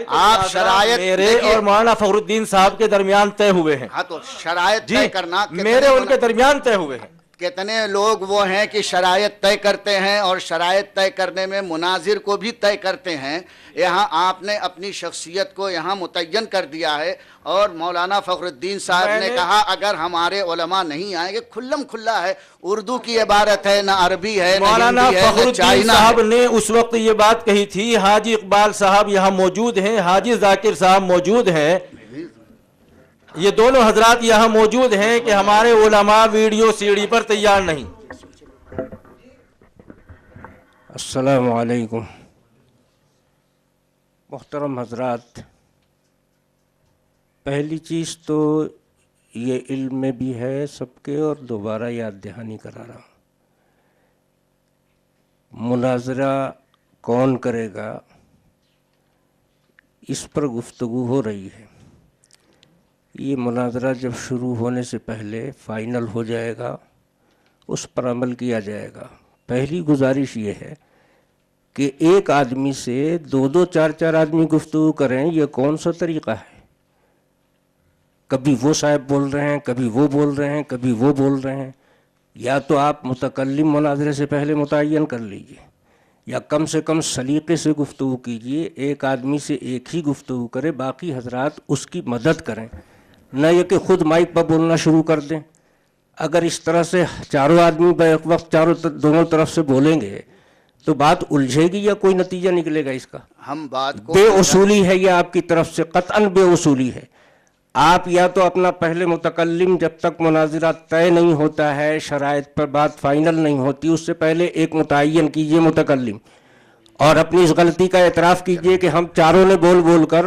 آپ شرائط میرے اور مولانا فخر الدین صاحب کے درمیان طے ہوئے ہیں۔ ہاں تو شرائط طے کرنا، میرے ان کے درمیان طے ہوئے ہیں۔ کتنے لوگ وہ ہیں کہ شرائط طے کرتے ہیں اور شرائط طے کرنے میں مناظر کو بھی طے کرتے ہیں۔ یہاں آپ نے اپنی شخصیت کو یہاں متعین کر دیا ہے، اور مولانا فخر الدین صاحب نے کہا اگر ہمارے علماء نہیں آئیں گے، کھلم کھلا ہے، اردو کی عبارت ہے، نہ عربی ہے، نہ مولانا ہندی ہے، فخر نہ الدین چائنا صاحب ہے۔ نے اس وقت یہ بات کہی تھی، حاجی اقبال صاحب یہاں موجود ہیں، حاجی ذاکر صاحب موجود ہیں، یہ دونوں حضرات یہاں موجود ہیں کہ ہمارے علماء ویڈیو سی ڈی پر تیار نہیں۔ السلام علیکم محترم حضرات، پہلی چیز تو یہ علم میں بھی ہے سب کے، اور دوبارہ یاد دہانی کرا رہا ہوں، مناظرہ کون کرے گا اس پر گفتگو ہو رہی ہے۔ یہ مناظرہ جب شروع ہونے سے پہلے فائنل ہو جائے گا، اس پر عمل کیا جائے گا۔ پہلی گزارش یہ ہے کہ ایک آدمی سے دو چار آدمی گفتگو کریں، یہ کون سا طریقہ ہے؟ کبھی وہ صاحب بول رہے ہیں، کبھی وہ بول رہے ہیں، کبھی وہ بول رہے ہیں۔ یا تو آپ متکلم مناظرے سے پہلے متعین کر لیجئے، یا کم سے کم سلیقے سے گفتگو کیجئے، ایک آدمی سے ایک ہی گفتگو کرے، باقی حضرات اس کی مدد کریں، نہ یہ کہ خود مائک پر بولنا شروع کر دیں۔ اگر اس طرح سے چاروں آدمی بیک وقت دونوں طرف سے بولیں گے تو بات الجھے گی یا کوئی نتیجہ نکلے گا اس کا؟ ہم بات کو بے اصولی ہے یہ آپ کی طرف سے، قطعاً بے اصولی ہے۔ آپ یا تو اپنا پہلے متکلم جب تک مناظرہ طے نہیں ہوتا ہے، شرائط پر بات فائنل نہیں ہوتی، اس سے پہلے ایک متعین کیجئے متکلم، اور اپنی اس غلطی کا اعتراف کیجئے کہ ہم چاروں نے بول بول کر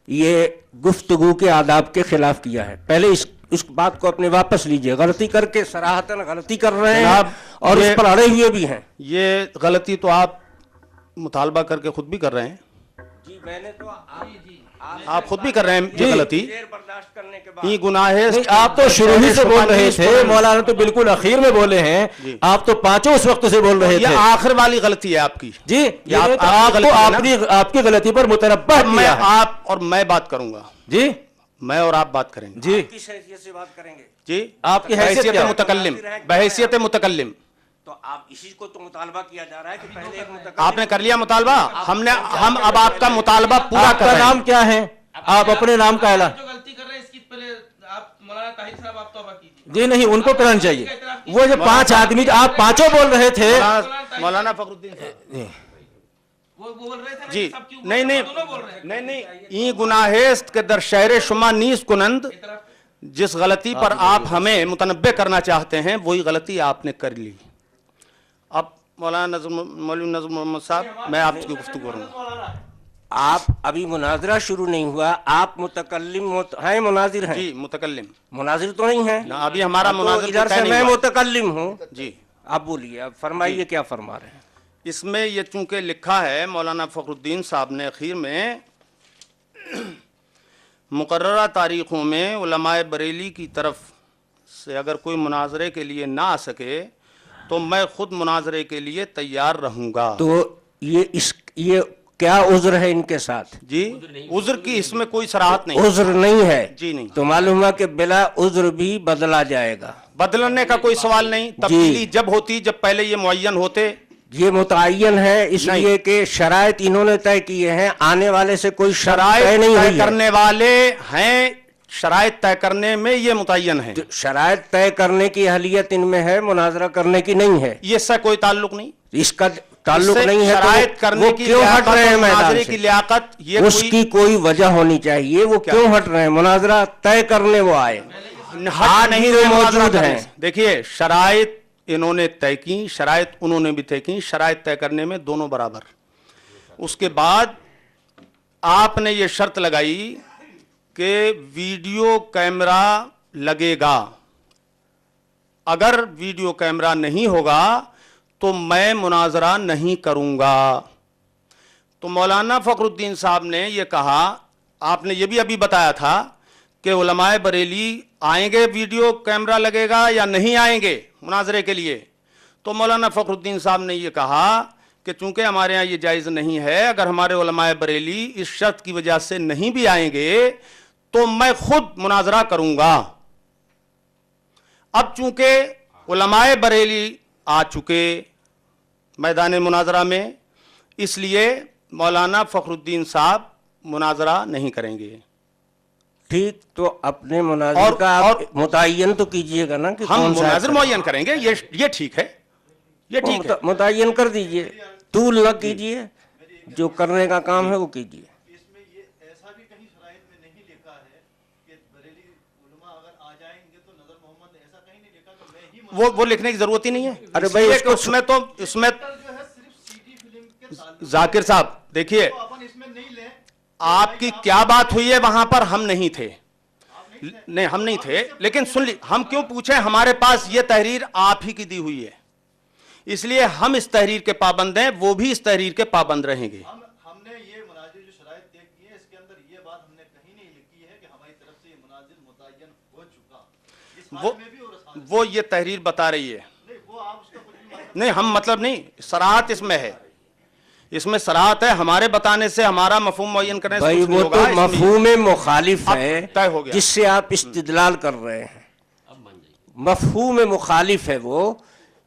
یہ گفتگو کے آداب کے خلاف کیا ہے۔ پہلے اس بات کو اپنے واپس لیجئے، غلطی کر کے صراحتاً غلطی کر رہے ہیں اور اس پر اڑے ہوئے بھی ہیں۔ یہ غلطی تو آپ مطالبہ کر کے خود بھی کر رہے ہیں۔ جی میں نے تو آپ خود بھی کر رہے ہیں یہ غلطی۔ برداشت کرنے کے بعد یہ گناہ ہے۔ آپ تو شروع ہی سے بول رہے تھے، مولانا تو بالکل اخیر میں بولے ہیں، آپ تو پانچوں اس وقت سے بول رہے تھے۔ یہ آخر والی غلطی ہے آپ کی جی، آپ کی غلطی پر متنبہ میں کیا ہے۔ آپ اور میں بات کروں گا، جی میں اور آپ بات کریں گے جی، کس حیثیت سے بات کریں گے؟ جی، آپ کی حیثیت بحیثیت کیا ہے؟ متکلم، بحیثیت متکلم۔ تو آپ اسی کو تو مطالبہ کیا جا رہا ہے کہ پہلے ایک متکلم۔ آپ نے کر لیا مطالبہ، ہم اب آپ کا مطالبہ پورا آپ کر کا رہے ہیں۔ نام کیا ہے؟ آپ اپنے نام کا اعلان۔ جو غلطی کر رہے ہیں اس کی پہلے آپ مولانا طاہر صاحب آپ توبہ کیجیے۔ جی نہیں، ان کو کرنا چاہیے۔ وہ جو پانچ آدمی آپ پانچوں بول رہے تھے، مولانا فخر الدین صاحب وہ بول رہے تھے نا جی، کہ سب کیوں نہیں نہیں دونوں بول رہے ہیں۔ نہیں، این گناہست کے در شہر شما نیز کنند، جس غلطی پر آپ ہمیں متنبہ کرنا چاہتے ہیں وہی غلطی آپ نے کر لی۔ اب مولانا مولوی نظم محمد صاحب، میں آپ کی گفتگو کروں گا۔ آپ ابھی مناظرہ شروع نہیں ہوا، آپ متکلم ہیں، مناظر ہیں؟ جی، متکلم مناظر تو نہیں ہیں۔ ابھی ہمارا مناظر ادھر سے میں متکلم ہوں۔ جی، آپ بولیے، اب فرمائیے کیا فرما رہے ہیں۔ اس میں یہ چونکہ لکھا ہے مولانا فخر الدین صاحب نے اخیر میں، مقررہ تاریخوں میں علماء بریلی کی طرف سے اگر کوئی مناظرے کے لیے نہ آ سکے تو میں خود مناظرے کے لیے تیار رہوں گا۔ تو یہ کیا عذر ہے ان کے ساتھ؟ جی، عذر کی اس میں کوئی صراحت نہیں، عذر نہیں ہے؟ جی نہیں، تو معلوم ہوا کہ بلا عذر بھی بدلا جائے گا۔ بدلنے کا کوئی سوال نہیں، تبدیلی جب ہوتی جب پہلے یہ معین ہوتے۔ یہ متعین ہے اس لیے کہ شرائط انہوں نے طے کیے ہیں، آنے والے سے کوئی شرائط طے نہیں ہوئی ہے۔ کرنے والے ہیں، شرائط طے کرنے میں یہ متعین ہے۔ شرائط طے کرنے کی اہلیت ان میں ہے، مناظرہ کرنے کی نہیں ہے۔ یہ اس سے کوئی تعلق نہیں۔ اس کا ताल्लुक इससे नहीं है शराइत तो करने वो की क्यों हट लियाकत रहे हैं और मैदान मुनाजरे से? की लियाकत, ये उसकी कोई वजह होनी चाहिए, वो क्यों हट रहे हैं? मुनाजरा तय करने वो आए, हट आज नहीं भी रहे वो मुनाजरा मौजूद करने हैं। से। देखिए, शराइत इन्होंने तय की, शराइत उन्होंने भी तय की, शराइत तय करने में दोनों बराबर। उसके बाद आपने ये शर्त लगाई कि वीडियो कैमरा लगेगा, अगर वीडियो कैमरा नहीं होगा तो मैं मुनाजरा नहीं करूंगा। तो मौलाना फखरुद्दीन साहब ने ये कहा, आपने ये भी अभी बताया था कि उलमाए बरेली आएंगे, वीडियो कैमरा लगेगा या नहीं आएंगे मुनाजरे के लिए। तो मौलाना फखरुद्दीन साहब ने ये कहा कि चूंकि हमारे यहाँ ये जायज़ नहीं है, अगर हमारे उलमाए बरेली इस शर्त की वजह से नहीं भी आएंगे तो मैं खुद मुनाजरा करूंगा। अब चूंकि उलमाए बरेली आ चुके मैदान मुनाजरा में, इसलिए मौलाना फखरुद्दीन साहब मुनाजरा नहीं करेंगे। ठीक, तो अपने मुनाजिर का आप मुतय्यन तो कीजिएगा ना कि हम कौन सा मुनाजिर है। मुअय्यन करेंगे, ये ठीक है, ये ठीक है। मुतय्यन कर दीजिए, तूल न कीजिए, जो करने का काम है वो कीजिए। इसमें ये ऐसा भी कहीं शराइत में नहीं लिखा है कि बरेली उलमा अगर आ जाएंगे तो नजर मोहम्मद ने ऐसा कहीं नहीं लिखा कि मैं ही वो लिखने की जरूरत ही नहीं है। अरे भाई, इसलिए कि उसको उसमें जो है सिर्फ सीडी फिल्म के ताल्लुक जाकिर साहब देखिए, तो अपन इसमें नहीं लें। आपकी क्या बात हुई है वहां पर हम नहीं थे, नहीं हम नहीं थे, लेकिन सुन ली, हम क्यों पूछे, हमारे पास ये तहरीर आप ही की दी हुई है, इसलिए हम इस तहरीर के पाबंद हैं, वो भी इस तहरीर के पाबंद रहेंगे। हमने ये मुनाजिर जो शराइत तय की है, इसके अंदर ये बात हमने कहीं नहीं लिखी है कि हमारी तरफ से ये मुनाजिर मुतय्यन हो चुका। इस वो हाल में भी और इस हाल में वो ये तहरीर बता रही है। नहीं, वो आप उसका कुछ भी मतलब नहीं, हम मतलब नहीं, सराहत इसमें है, इसमें सराहत है, हमारे बताने से हमारा मफहूम मुअय्यन करने से भाई कुछ नहीं वो होगा, तो इसमें- मफहूम मुखालिफ अब है तय हो गया। जिससे आप इस्तिदलाल कर रहे हैं। मफहूम मुखालिफ है वो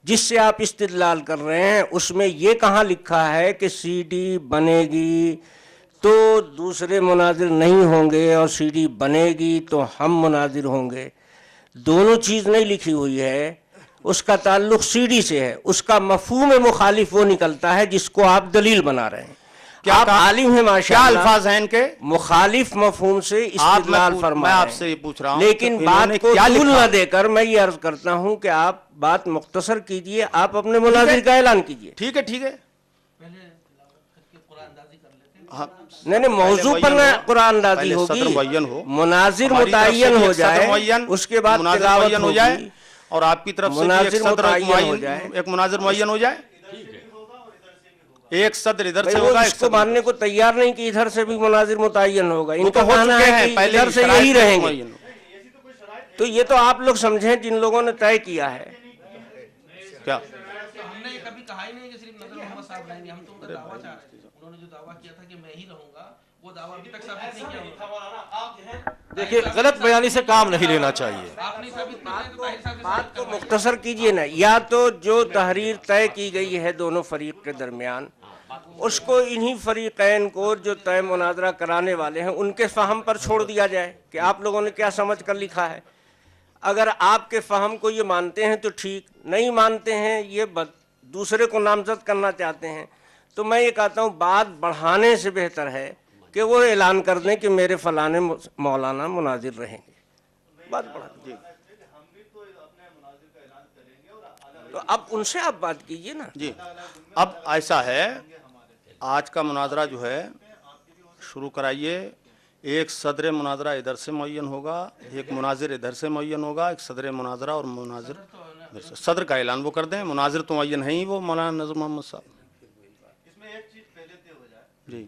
जिससे आप इस्तिदलाल कर रहे हैं। उसमें ये कहाँ लिखा है कि सीडी बनेगी तो दूसरे मुनाजिर नहीं होंगे और सीडी बनेगी तो हम मुनाजिर होंगे, दोनों चीज़ नहीं लिखी हुई है। उसका ताल्लुक सीडी से है, उसका मफहूम मुखालिफ वो निकलता है जिसको आप दलील बना रहे हैं। क्या आप कहा- आलिम हैं क्या माशाअल्लाह, अल्फाज हैं इनके? मुखालिफ मफहूम से इस्तिदलाल मैं फरमा रहे हैं। आपसे ये पूछ रहा हूं लेकिन कि बात इन्होंने को क्या तूल लिखा? न देकर मैं ये अर्ज करता हूं कि आप बात मुख्तसर कीजिए, आप अपने मुनाजिर का ऐलान कीजिए। ठीक है, ठीक है। नहीं नहीं, मौजू पर मुअय्यन न हो, कुरान अंदाजी पहले होगी, सदर मुअय्यन हो, मुनाजिर हमारी तरफ से मुतय्यन भी हो एक सदर जाए, मुअय्यन, उसके बाद मुनाजिर तिलावत मुअय्यन हो जाए, होगी, और आपकी तरफ से भी एक मुनाजिर सदर मुतय्यन हो मुअय्यन, जाए। एक मुनाजिर मुअय्यन हो जाए, एक सदर इधर भाई से वो होगा, एक इसको सदर मानने को तैयार नहीं कि इधर से भी मुनाजिर मुतय्यन होगा। वो इनका तो हो कहना चुके है हैं कि पहले इधर से शराइत यही में रहेंगे। मुअय्यन हो। तो ये तो आप लोग समझें जिन लोगों ने तय किया है। क्या हमने ये कभी कहा ही नहीं कि सिर्फ नजर मोहम्मद साहब रहेंगे, हम तो उनका दावा चाह रहे थे। उन्होंने जो दावा किया था कि मैं ही रहूंगा, वो दावा अभी तक साबित नहीं किया उन्होंने। देखिए, गलत बयानी से काम नहीं लेना चाहिए। आप नहीं साबित कर रहे तो ताहिर साहब से बात साबित को करवाइए। मुख्तसर कीजिए ना, या तो जो तहरीर तय की गई है दोनों फरीक के दरमियान, उसको इन्हीं फरीकैन को जो तय मुनाजरा कराने वाले हैं उनके फहम पर छोड़ दिया जाए कि आप लोगों ने क्या समझ कर लिखा है। अगर आपके फहम को ये मानते हैं तो ठीक, नहीं मानते हैं, ये दूसरे को नामजद करना चाहते हैं, तो मैं ये कहता हूँ बात बढ़ाने से बेहतर है कि वो ऐलान कर दें कि मेरे फलाने मौलाना मुनाजिर रहेंगे, बात बढ़ा दें। तो अब उनसे आप बात कीजिए ना। जी, अब ऐसा है, आज का मुनाजरा जो है शुरू कराइए। एक सदर मुनाजरा इधर से मुअय्यन होगा, एक मुनाजिर इधर से मुअय्यन होगा, एक सदर मुनाजरा और मुनाजिर इधर से। सदर का ऐलान वो कर दें, मुनाजिर तो मुअय्यन है ही वो मौलाना नजर मोहम्मद साहब। इसमें एक चीज पहले तय हो जाए जी,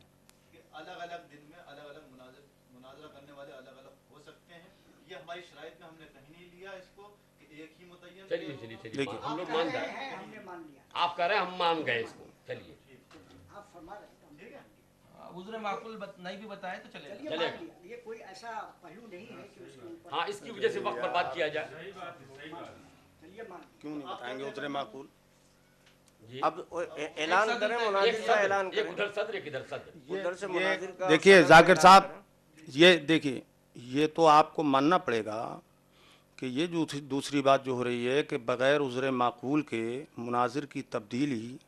कि अलग अलग दिन में अलग अलग मुनाजरा करने वाले अलग अलग हो सकते हैं। ये हमारी शराइत में हमने कहीं नहीं लिया इसको कि एक ही मुतय्यन चलिए चलिए चलिए, देखिए। हम लोग मान गए, आप कह रहे हैं हम मान गए इसको, चलिए उज़्र माक़ूल नहीं भी बताए तो चलेगा। चलेगा। ये कोई ऐसा पहलू नहीं है कि उसके ऊपर हाँ, इसकी वजह से वक्त बर्बाद किया जाए। चलिए मान क्यों नहीं बताएंगे उतरे माकूल? जी, अब ऐलान करें, एक मुनाजिर का ऐलान सदर, एक करें, उधर सदर, एक इधर सदर। उधर से मुनाजिर का देखिए सदर जाकिर ऐलान साहब, करें। ये देखिए, ये तो आपको मानना पड़ेगा कि ये जो दूसरी बात जो हो रही है कि बग़ैर उज़्र माकूल के मुनाजिर की तब्दीली,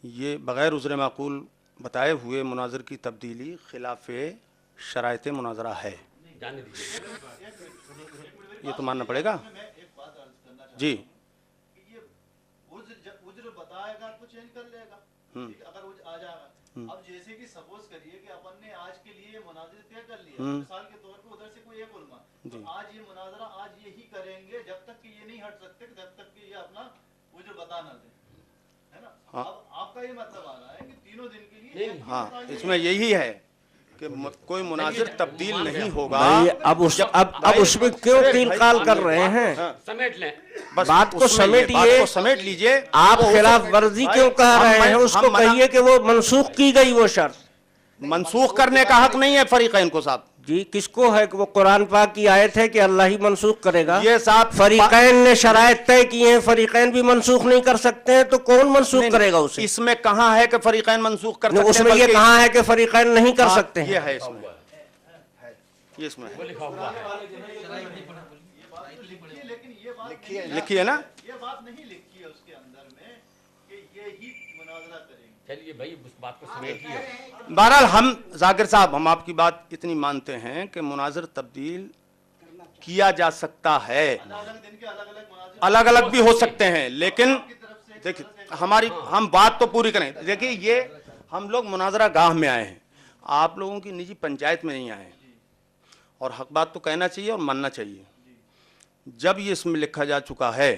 یہ بغیر عذر معقول بتائے ہوئے مناظر کی تبدیلی خلاف شرائط مناظرہ ہے، یہ تو ماننا پڑے گا. جی عذر بتائے گا تو چینج کر لے گا اگر وہ آ جائے گا. اب جیسے کہ سپوز کریے کہ اپن نے آج کے لیے مناظر طے کر لیا، مثال کے طور پہ ادھر سے کوئی ایک علماء تو آج یہ مناظرہ آج یہی کریں گے جب تک کہ یہ نہیں ہٹ سکتے، جب تک کہ یہ اپنا عذر بتا نہ دیں، ہے نا. اب آپ کا یہ مطلب آ رہا ہے کہ تینوں دن کے لیے ہاں اس میں یہی ہے کہ کوئی مناظر تبدیل نہیں ہوگا. اب اس میں کیوں قیل کر رہے ہیں؟ سمیٹ لیں بات کو سمیٹ لیجئے. آپ خلاف ورزی کیوں کہہ رہے ہیں؟ اس کو کہیے کہ وہ منسوخ کی گئی وہ شرط. منسوخ کرنے کا حق نہیں ہے فریقین کو صاحب. جی کس کو ہے کہ وہ قرآن پاک کی آیت ہے کہ اللہ ہی منسوخ کرے گا. یہ صاحب فریقین نے شرائط طے کی ہیں، فریقین بھی منسوخ نہیں کر سکتے ہیں، تو کون منسوخ کرے گا اسے؟ اس میں کہاں ہے کہ فریقین منسوخ کر سکتے ہیں؟ اس میں یہ کہاں ہے کہ فریقین نہیں کر سکتے ہیں؟ یہ ہے اس میں، یہ اس میں لکھی ہے نا. یہ بات نہیں لکھی ہے اس کے اندر میں کہ یہی مناظرہ کریں گے. چلیے بھائی اس بات کو سمیٹ لیے. بہرحال ہم ذاکر صاحب ہم آپ کی بات اتنی مانتے ہیں کہ مناظر تبدیل کیا جا سکتا ہے، الگ الگ بھی ہو سکتے ہیں، لیکن دیکھیں ہم بات تو پوری کریں. دیکھیں یہ ہم لوگ مناظرہ گاہ میں آئے ہیں، آپ لوگوں کی نجی پنچایت میں نہیں آئے ہیں، اور حق بات تو کہنا چاہیے اور ماننا چاہیے. جب یہ اس میں لکھا جا چکا ہے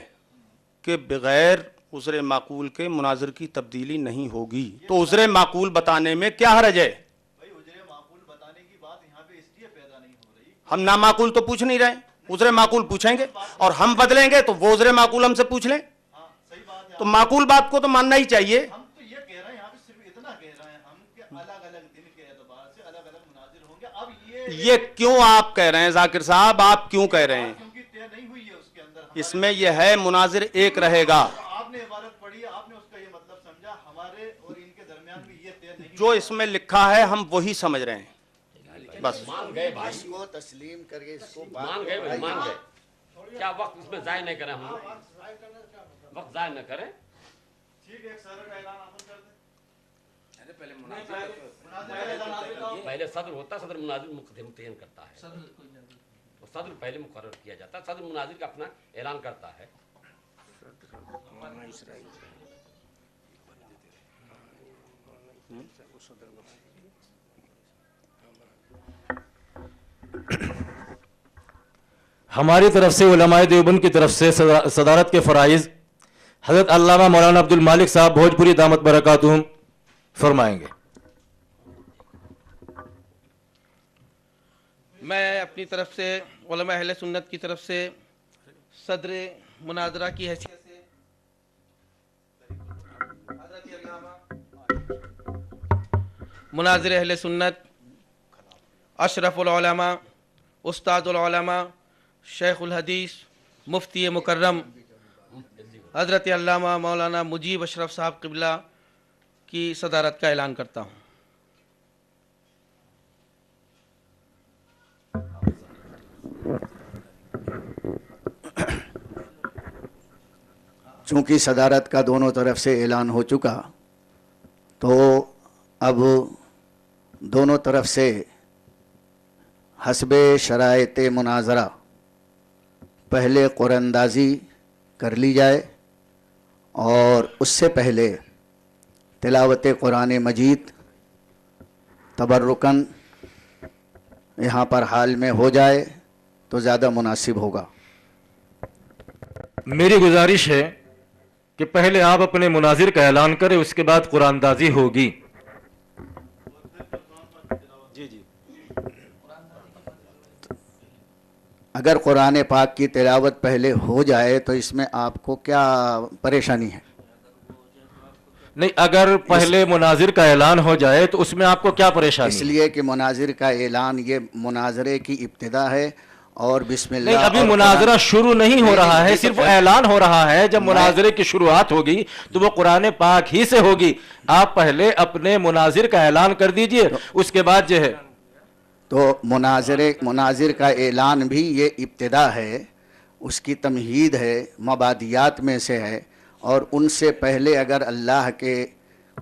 کہ بغیر عذر معقول کے مناظر کی تبدیلی نہیں ہوگی تو عذر معقول بتانے میں کیا حرج ہے؟ بھائی عذر معقول بتانے کی بات یہاں پہ اس لیے پیدا نہیں ہو رہی. ہم نامعقول تو پوچھ نہیں رہے، عذر معقول پوچھیں گے اور ہم بدلیں گے تو وہ عذر معقول ہم سے پوچھ لیں. صحیح بات ہے. تو معقول بات کو تو ماننا ہی چاہیے. ہم تو یہ کہہ رہے ہیں یہاں پہ صرف اتنا کہہ رہے ہیں ہم کہ الگ الگ دن کے اعتبار سے الگ الگ مناظر ہوں گے. اب یہ کیوں آپ کہہ رہے ہیں ذاکر صاحب؟ آپ کیوں کہہ رہے ہیں؟ کیونکہ طے نہیں ہوئی ہے اس کے اندر. اس میں یہ ہے مناظر ایک رہے گا. آپ نے عبارت پڑھی ہے، آپ نے اس کا یہ مطلب سمجھا، ہمارے اور ان کے درمیان بھی یہ طے نہیں. جو اس میں لکھا ہے ہم وہی سمجھ رہے ہیں بس. مان گئے بھائی، اس کو تسلیم کر کے اس کو مان گئے بھائی، مان گئے. کیا وقت اس میں ضائع نہیں کریں، ہم وقت ضائع نہ کریں. ٹھیک ہے، ایک سر کا اعلان آپ کر دیں. پہلے صدر ہوتا ہے، صدر مناظر متعین کرتا ہے، صدر پہلے مقرر کیا جاتا ہے، صدر مناظر کا اپنا اعلان کرتا ہے. ہماری طرف سے علماء دیوبند کی طرف سے صدارت کے فرائض حضرت علامہ مولانا عبد المالک صاحب بھوجپوری دامت برکاتہم فرمائیں گے. میں اپنی طرف سے علماء اہل سنت کی طرف سے صدر مناظرہ کی حیثیت سے حضرت علامہ مناظر اہل سنت اشرف العلماء استاد العلماء شیخ الحدیث مفتی مکرم حضرت علامہ مولانا مجیب اشرف صاحب قبلہ کی صدارت کا اعلان کرتا ہوں. چونکہ صدارت کا دونوں طرف سے اعلان ہو چکا تو اب دونوں طرف سے حسب شرائط مناظرہ پہلے قرآن اندازی کر لی جائے اور اس سے پہلے تلاوت قرآن مجید تبرکن یہاں پر حال میں ہو جائے تو زیادہ مناسب ہوگا. میری گزارش ہے کہ پہلے آپ اپنے مناظر کا اعلان کریں، اس کے بعد قرآن اندازی ہوگی. اگر قرآن پاک کی تلاوت پہلے ہو جائے تو اس میں آپ کو کیا پریشانی ہے؟ نہیں، اگر پہلے مناظر کا اعلان ہو جائے تو اس میں آپ کو کیا پریشانی؟ اس لیے کہ مناظر کا اعلان یہ مناظرے کی ابتدا ہے اور بسم اللہ. نہیں، ابھی مناظرہ شروع نہیں ہو رہا ہے، صرف اعلان ہو رہا ہے. جب مناظرے کی شروعات ہوگی تو وہ قرآن پاک ہی سے ہوگی. آپ پہلے اپنے مناظر کا اعلان کر دیجئے، اس کے بعد جو ہے تو مناظر کا اعلان بھی یہ ابتدا ہے، اس کی تمہید ہے، مبادیات میں سے ہے. اور ان سے پہلے اگر اللہ کے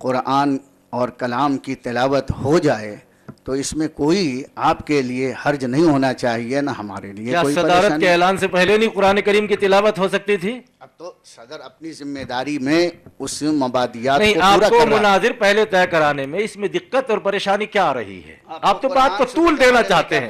قرآن اور کلام کی تلاوت ہو جائے تو اس میں کوئی آپ کے لیے حرج نہیں ہونا چاہیے، نہ ہمارے لیے کیا کوئی صدارت پریشانی۔ کے اعلان سے پہلے نہیں قرآن کریم کی تلاوت ہو سکتی تھی؟ اب تو صدر اپنی ذمہ داری میں اس مبادیات نہیں، کو آپ پورا کو کر رہا ہے۔ مناظر پہلے طے کرانے میں اس میں دقت اور پریشانی کیا آ رہی ہے؟ آپ تو بات کو طول دینا چاہتے ہیں،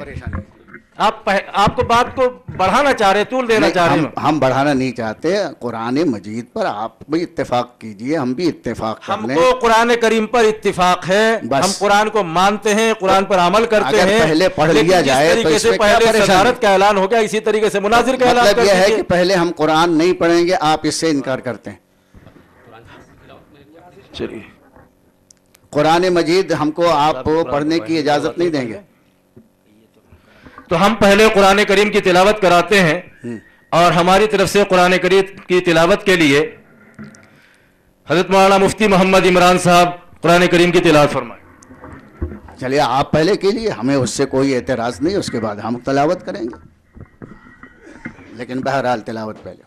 آپ کو بات کو بڑھانا چاہ رہے ہیں، طول دینا چاہ رہے ہیں۔ ہم بڑھانا نہیں چاہتے، قرآن مجید پر آپ بھی اتفاق کیجئے، ہم بھی اتفاق کر ہم لیں۔ کو قرآن کریم پر اتفاق ہے، بس ہم قرآن کو مانتے ہیں، قرآن پر عمل کرتے اگر ہیں، پہلے پڑھ لیکن لیا جس جائے تو طریقے اس سے میں کیا پہلے پریشانی؟ صدارت کا اعلان ہو گیا، اسی طریقے سے مناظر کا اعلان مطلب کر یہ ہے دیجئے۔ کہ پہلے ہم قرآن نہیں پڑھیں گے، آپ اس سے انکار کرتے ہیں۔ چلیے، قرآن مجید ہم کو آپ پڑھنے کی اجازت نہیں دیں گے۔ تو ہم پہلے قرآن کریم کی تلاوت کراتے ہیں، اور ہماری طرف سے قرآن کریم کی تلاوت کے لیے حضرت مولانا مفتی محمد عمران صاحب قرآن کریم کی تلاوت فرمائیں۔ چلیے آپ پہلے کے لیے، ہمیں اس سے کوئی اعتراض نہیں، اس کے بعد ہم تلاوت کریں گے، لیکن بہرحال تلاوت پہلے ہو۔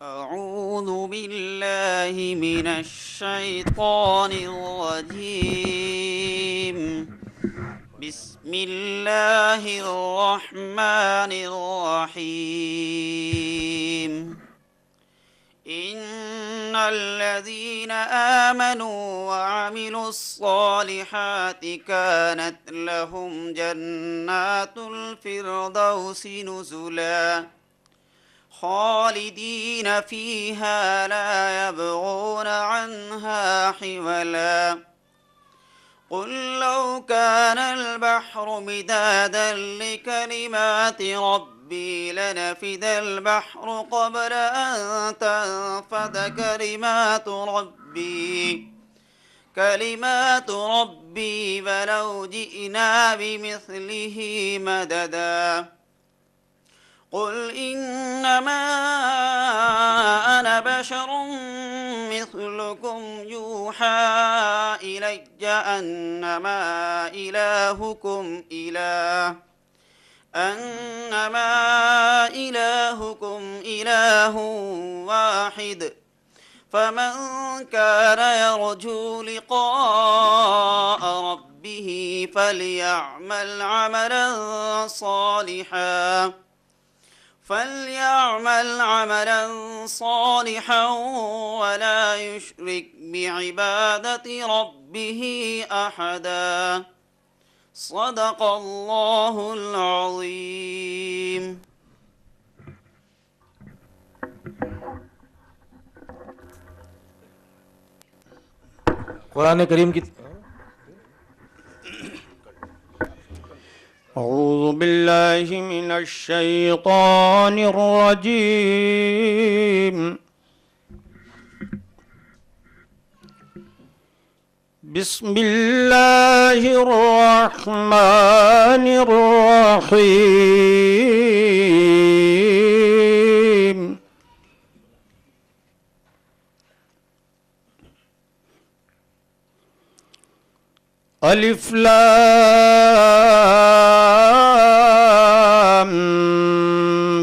أعوذ بالله من الشيطان الرجيم. بسم الله الرحمن الرحيم. إن الذين آمنوا وعملوا الصالحات كانت لهم جنات الفردوس نزلا خالدين فيها لا يبغون عنها حولا. قل لو كان البحر مدادا لكلمات ربي لنفد البحر قبل أن تنفد كلمات ربي ولو جئنا بمثله مددا. قل إنما أنا بشر مثلكم يوحى إلي أنما إلهكم إله واحد. فمن كان يرجو لقاء ربه فليعمل عملا صالحا ولا يشرك بعبادة ربه أحدا. صدق الله العظيم. قرآن کریم کی أعوذ بالله من الشيطان الرجيم. بسم الله الرحمن الرحيم. الف لام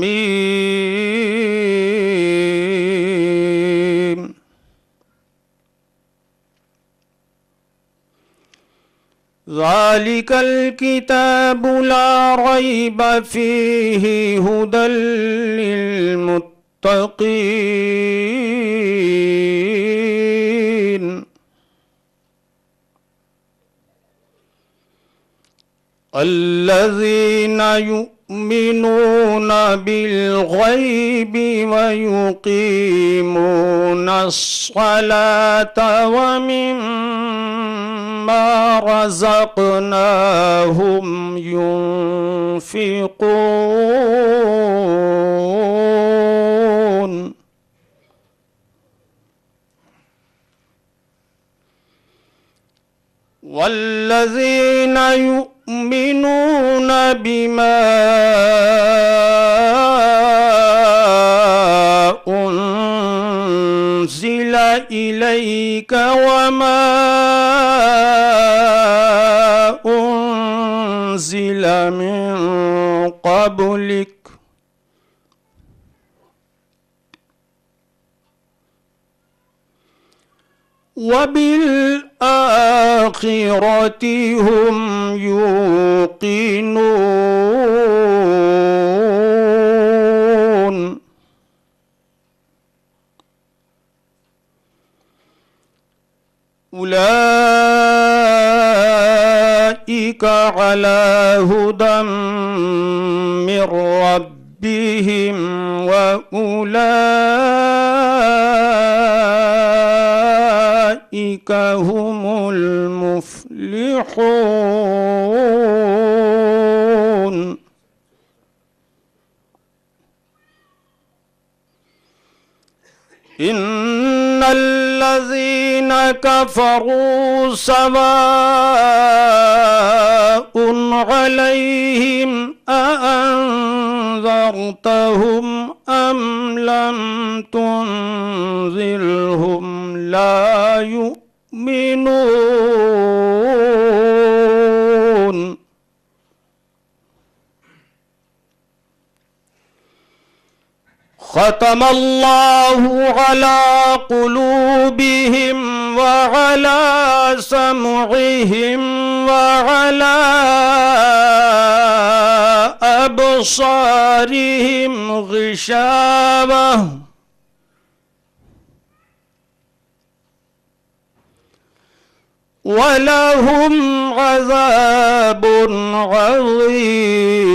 میم. ذلك الكتاب لا ريب فيه هدى للمتقين. الذين يؤمنون بالغيب ويقيمون الصلاة ومما رزقناهم ينفقون. والذين يؤمنون بما أنزل أنزل إليك وما أنزل من قبلك وبالآخرة هم يوقنون أولئك على هدى من ربهم وأولئك هم المفلحون. إن الذين كفروا سواء عليهم أأنذرتهم أم لم تنذرهم لا يؤمنون. ختم الله على قلوبهم وعلى سمعهم وعلى أبصارهم غشاوة ولهم عذاب عظيم.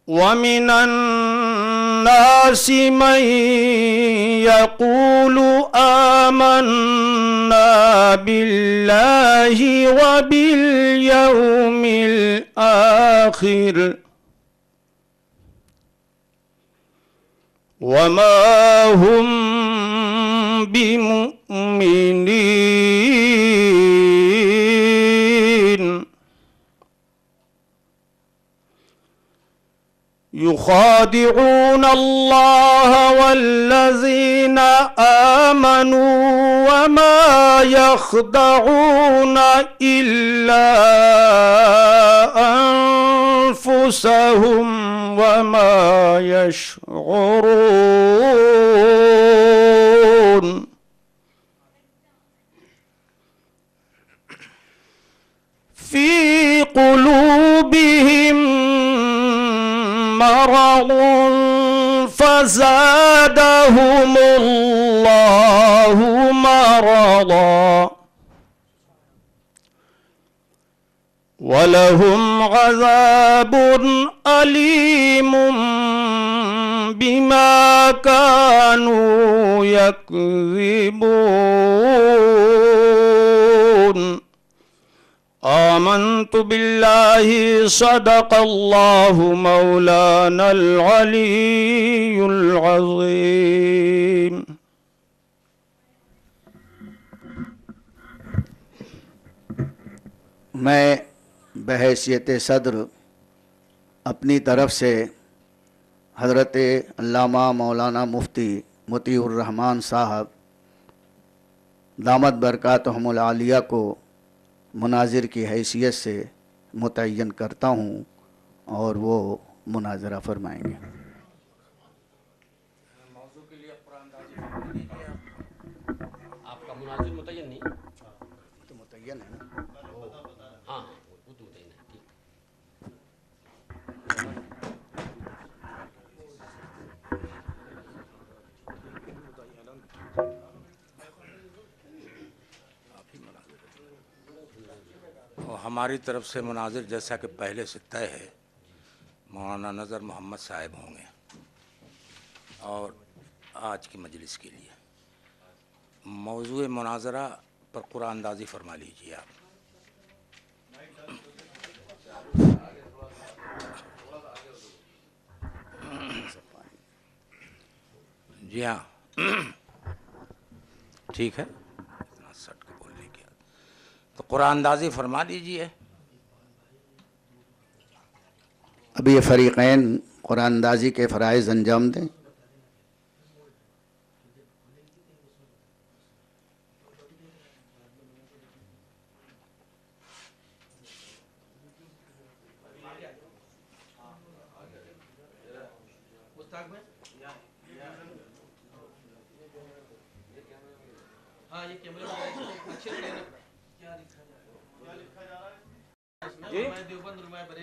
ومن الناس من يقول آمنا بالله وباليوم الآخر وما هم بمؤمنين. يخادعون الله والذين آمنوا وما يخدعون إلا أنفسهم وما يشعرون. في قلوبهم مرض فزادهم الله مرضا ولهم عذاب أليم بما كانوا يكذبون. آمنت بالله صدق الله مولانا العلي العظيم. میں بحیثیت صدر اپنی طرف سے حضرت علامہ مولانا مفتی مطیع الرحمن صاحب دامت برکاتہم العالیہ کو مناظر کی حیثیت سے متعین کرتا ہوں اور وہ مناظرہ فرمائیں گے. آپ کا مناظر متعین نہیں تو متعین ہے نا. ہاں وہ تو متعین ہے. ٹھیک ہماری طرف سے مناظر جیسا کہ پہلے سے طے ہے مولانا نظر محمد صاحب ہوں گے اور آج کی مجلس کے لیے موضوع مناظرہ پر قرآن اندازی فرما لیجیے آپ. جی ہاں ٹھیک ہے سٹ کے بولنے کی تو قرآن اندازی فرما دیجیے. اب یہ فریقین قرآن اندازی کے فرائض انجام دیں.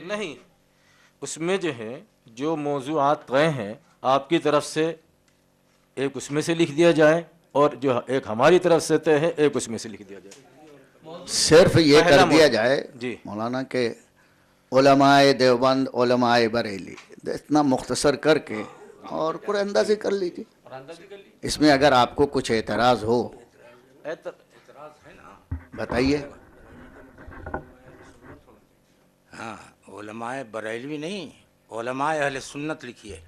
نہیں، اس میں جو ہے جو موضوعات طے ہیں آپ کی طرف سے ایک اس میں سے لکھ دیا جائے، اور جو ایک ہماری طرف سے طے ہے ایک اس میں سے لکھ دیا جائے. صرف یہ کر دیا جائے جی مولانا کہ علماء دیوبند علماء بریلی اتنا مختصر کر کے اور قرآن اندازی کر لیجیے. اس میں اگر آپ کو کچھ اعتراض ہو بتائیے. ہاں، علماء بریلوی نہیں، علماء اہل سنت لکھیے.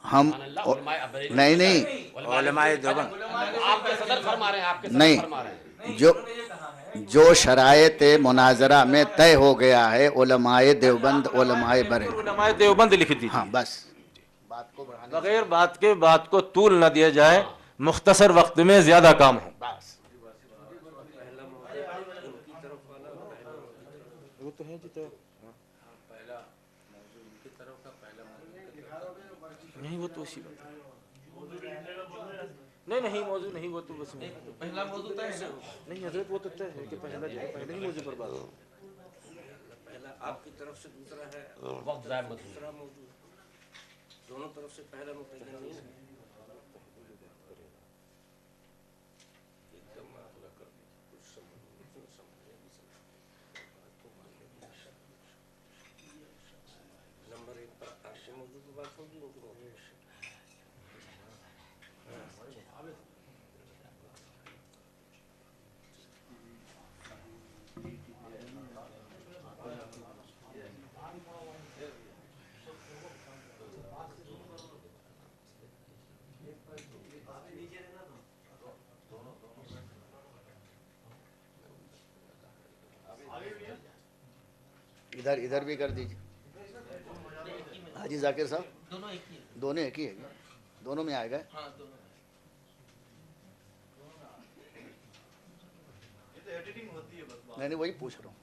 ہم نہیں علماء دیوبند آپ کے صدر فرما رہے ہیں، آپ کے صدر نہیں، فرما رہے ہیں. جو شرائط مناظرہ میں طے ہو گیا ہے علماء دیوبند علماء بریلی. علماء دیوبند لکھ دی. ہاں بس بغیر بات کے بات کو طول نہ دیا جائے، مختصر وقت میں زیادہ کام ہو. نہیں وہ تو اسی نہیں موضوع نہیں، وہ تو بس پہلا موضوع طے ہے. نہیں حضرت، وہ تو طے ہے کہ پہلا جو ہے پہلے ہی موضوع پر بات ہو. پہلا آپ کی طرف سے دوسرا ہے، وقت ضائع مت دوسرا موضوع دونوں طرف سے پہلا متعین نہیں ہے. نمبر ایک پر عرش موضوع کی بات ہوگی. ادھر بھی کر دیجیے. حاجی ذاکر صاحب دونوں ایک ہی ہے، دونوں میں آئے گا. نہیں وہی پوچھ رہا ہوں.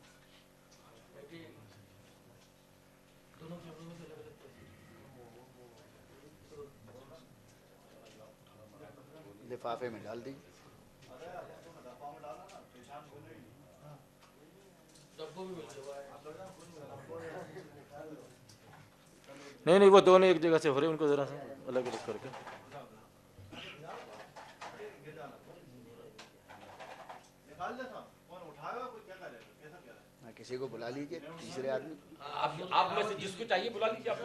لفافے میں ڈال دیجیے. نہیں وہ دونوں ایک جگہ سے ہو رہے، ان کو ذرا سا الگ الگ کر کے. کسی کو بلا لیجیے، تیسرے آدمی. آپ میں سے جس کو چاہیے بلا لیجیے. آپ